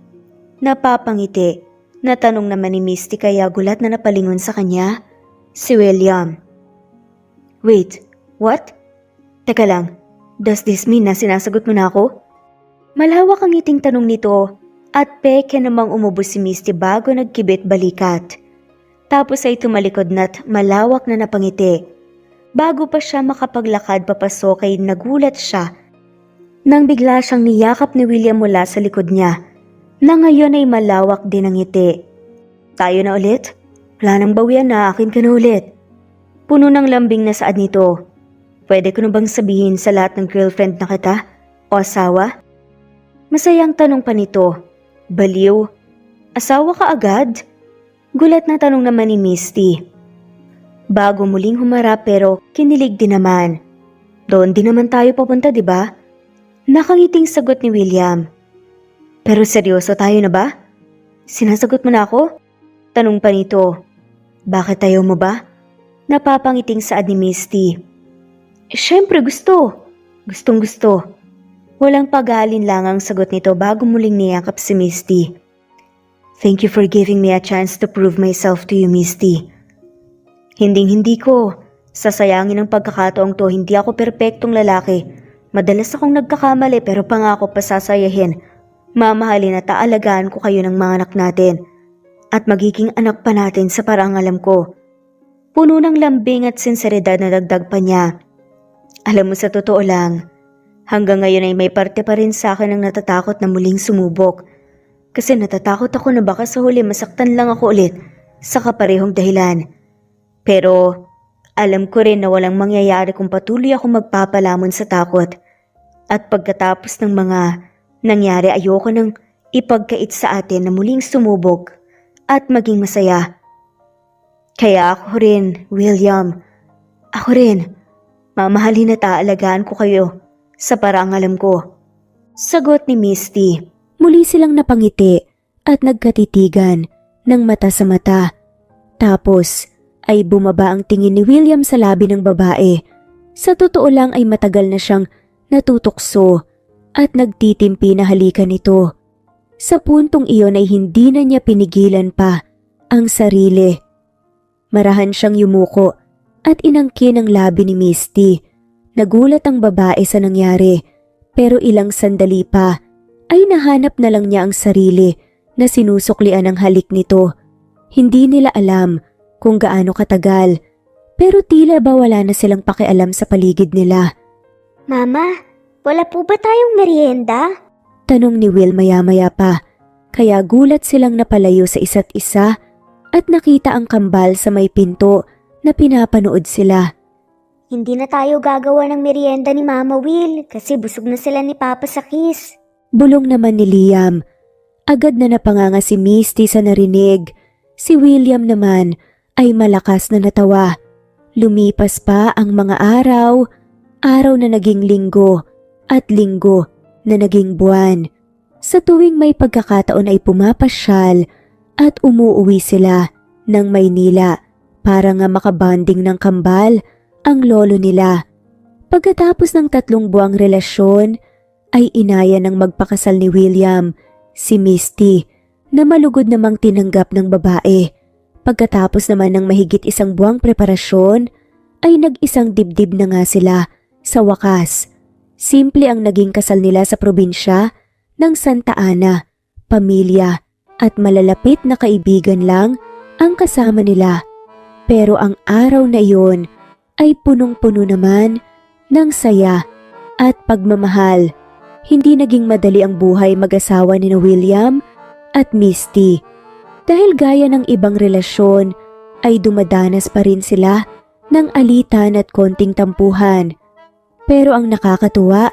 Napapangiti. Natanong naman ni Misty kaya gulat na napalingon sa kanya si William. Wait, what? Teka lang, does this mean na sinasagot mo na ako? Malawak ang ngiting tanong nito at peke namang umubos si Misty bago nagkibit balikat. Tapos ay tumalikod na't malawak na napangiti. Bago pa siya makapaglakad papasok ay nagulat siya nang bigla siyang niyakap ni William mula sa likod niya na ngayon ay malawak din ang ngiti. Tayo na ulit? Wala nang bawian na, akin ka na ulit. Puno ng lambing na saad nito. Pwede ko na bang sabihin sa lahat ng girlfriend na kita o asawa? Masayang tanong pa nito. Baliw. Asawa ka agad? Gulat na tanong naman ni Misty. Bago muling humarap pero kinilig din naman. Doon din naman tayo papunta, di ba? Nakangiting sagot ni William. Pero seryoso tayo na ba? Sinasagot mo na ako? Tanong pa nito. Bakit ayaw mo ba? Napapangiting saad ni Misty. Siyempre gusto. Gustong gusto. Walang pag-aalin lang ang sagot nito bago muling niyakap si Misty. Thank you for giving me a chance to prove myself to you, Misty. Hinding-hindi ko. Sasayangin ang pagkakataong to, hindi ako perpektong lalaki. Madalas akong nagkakamali pero pangako pasasayahin. Mamahalin at aalagaan ko kayo ng mga anak natin. At magiging anak pa natin sa paraang alam ko. Puno ng lambing at sinseridad na dagdag pa niya. Alam mo sa totoo lang, hanggang ngayon ay may parte pa rin sa akin ang natatakot na muling sumubok. Kasi natatakot ako na baka sa huli masaktan lang ako ulit sa kaparehong dahilan. Pero alam ko rin na walang mangyayari kung patuloy ako magpapalamon sa takot. At pagkatapos ng mga nangyari ayoko nang ipagkait sa atin na muling sumubok at maging masaya. Kaya ako rin, William. Ako rin. Mamahalin at aalagaan ko kayo sa paraang alam ko. Sagot ni Misty. Muli silang napangiti at nagkatitigan ng mata sa mata. Tapos ay bumaba ang tingin ni William sa labi ng babae. Sa totoo lang ay matagal na siyang natutukso at nagtitimpi na halikan nito. Sa puntong iyon ay hindi na niya pinigilan pa ang sarili. Marahan siyang yumuko at inangkin ang labi ni Misty. Nagulat ang babae sa nangyari pero ilang sandali pa ay nahanap na lang niya ang sarili na sinusuklian ang halik nito. Hindi nila alam kung gaano katagal, pero tila ba wala na silang pakialam sa paligid nila. Mama, wala po ba tayong merienda? Tanong ni Will maya-maya pa, kaya gulat silang napalayo sa isa't isa at nakita ang kambal sa may pinto na pinapanood sila. Hindi na tayo gagawa ng merienda ni Mama Will kasi busog na sila ni Papa sa kiss. Bulong naman ni Liam. Agad na napanganga si Misty sa narinig. Si William naman ay malakas na natawa. Lumipas pa ang mga araw, araw na naging linggo at linggo na naging buwan. Sa tuwing may pagkakataon ay pumapasyal at umuuwi sila ng Maynila para nga makabanding ng kambal ang lolo nila. Pagkatapos ng 3 buwang relasyon ay inaya ng magpakasal ni William si Misty na malugod namang tinanggap ng babae. Pagkatapos naman ng mahigit 1 buwang preparasyon ay nag-isang dibdib na nga sila sa wakas. Simple ang naging kasal nila sa probinsya ng Santa Ana. Pamilya at malalapit na kaibigan lang ang kasama nila. Pero ang araw na iyon ay punong-puno naman ng saya at pagmamahal. Hindi naging madali ang buhay mag-asawa ni William at Misty. Dahil gaya ng ibang relasyon ay dumadanas pa rin sila ng alitan at konting tampuhan. Pero ang nakakatuwa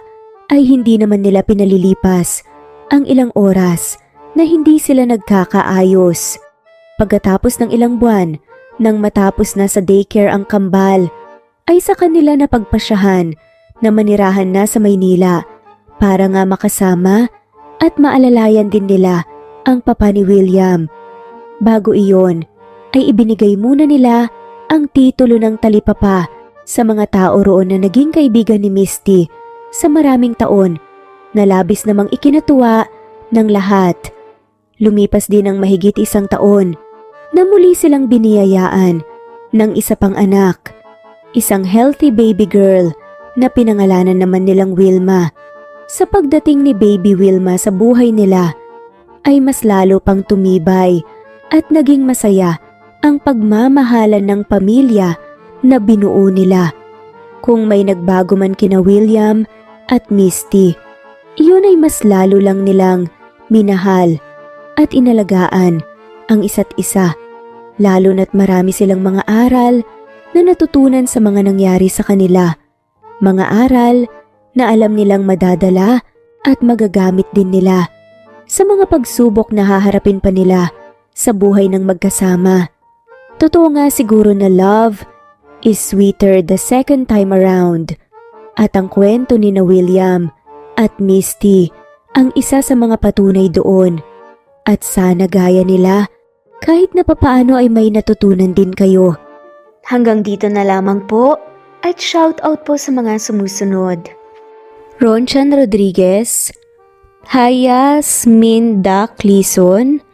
ay hindi naman nila pinalilipas ang ilang oras na hindi sila nagkakaayos. Pagkatapos ng ilang buwan, nang matapos na sa daycare ang kambal, ay sa kanila napagpasyahan na manirahan na sa Maynila para nga makasama at maalalayan din nila ang papa ni William. Bago iyon, ay ibinigay muna nila ang titulo ng talipapa sa mga tao roon na naging kaibigan ni Misty sa maraming taon na labis namang ikinatuwa ng lahat. Lumipas din ang mahigit 1 taon na muli silang biniyayaan ng isa pang anak, isang healthy baby girl na pinangalanan naman nilang Wilma. Sa pagdating ni baby Wilma sa buhay nila, ay mas lalo pang tumibay at naging masaya ang pagmamahalan ng pamilya na binuo nila. Kung may nagbago man kina William at Misty, iyon ay mas lalo lang nilang minahal at inalagaan ang isa't isa, lalo na't marami silang mga aral na natutunan sa mga nangyari sa kanila. Mga aral na alam nilang madadala at magagamit din nila sa mga pagsubok na haharapin pa nila sa buhay ng magkasama. Totoo nga siguro na love is sweeter the second time around, at ang kwento ni na William at Misty ang isa sa mga patunay doon. At sana gaya nila, kahit na papaano ay may natutunan din kayo. Hanggang dito na lamang po at shoutout po sa mga sumusunod. Ronchan Rodriguez, Hayas Minda Clison,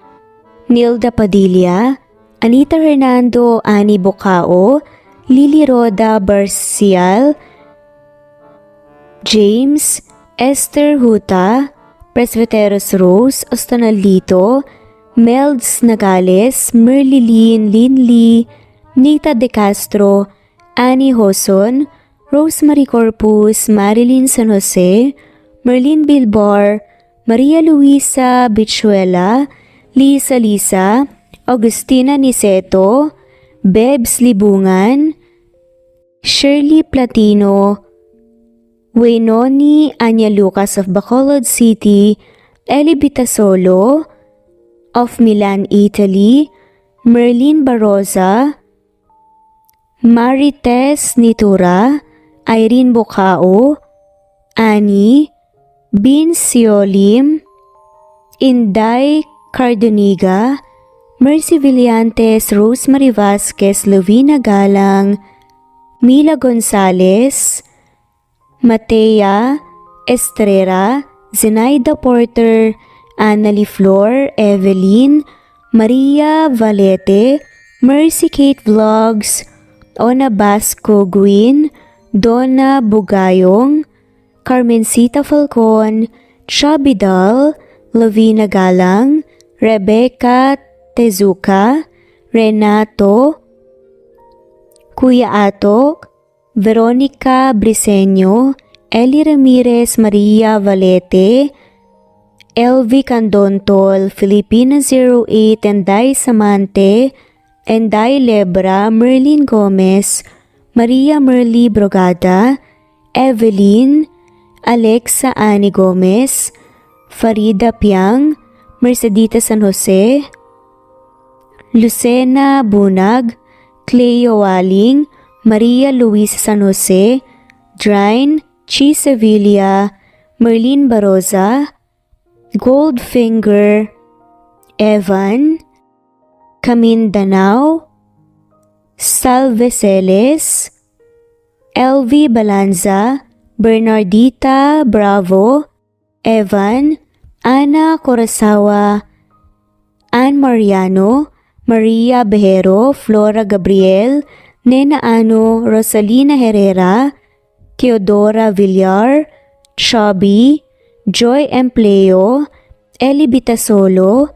Nilda Padilla, Anita Hernando Ani Bocao, Lily Roda Barcial, James, Esther Huta, Presbyteros Rose Ostanalito, Melds Nagales, Merlilyn Linley, Nita De Castro, Annie Hoson, Rosemary Corpus, Marilyn San Jose, Merlin Bilbar, Maria Luisa Bichuela, Lisa Lisa, Agustina Niceto, Bebs Libungan, Shirley Platino, Waynoni Anya Lucas of Bacolod City, Eli Bitasolo of Milan, Italy, Merlin Baroza, Marites Nitura, Irene Bocao, Annie, Bin Siolim, Inday Cardoniga, Mercy Villantes, Rosemary Vasquez, Lovina Galang, Mila Gonzalez, Matea Estrera, Zenaida Porter, Annalie Flor, Evelyn, Maria Valete, Mercy Kate Vlogs, Ona Basco Guin, Donna Bugayong, Carmencita Falcon, Chubby Doll, Lovina Galang, Rebecca Tezuka, Renato, Kuya Atok, Veronica Briseño, Eli Ramirez, Maria Valete, LV Candontol, Filipina 08, Enday Samante, Enday Lebra, Merlin Gomez, Maria Merly Brogada, Evelyn, Alexa Ani Gomez, Farida Piang, Mercedita San Jose, Lucena Bunag, Cleo Waling, Maria Luisa San Jose, Drine, Chi Sevilla, Merlin Baroza, Goldfinger, Evan, Camindanao, Salve Celes, LV Balanza, Bernardita Bravo, Evan, Ana Corasawa, Ann Mariano, Maria Behero, Flora Gabriel, Nena Ano, Rosalina Herrera, Teodora Villar, Chubby, Joy Empleo, Eli Bitasolo,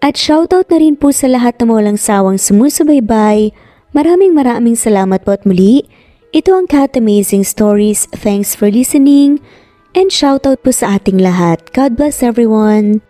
at shoutout na rin po sa lahat na walang sawang sumusubaybay. Maraming salamat po at muli. Ito ang Cat Amazing Stories. Thanks for listening and shoutout po sa ating lahat. God bless everyone.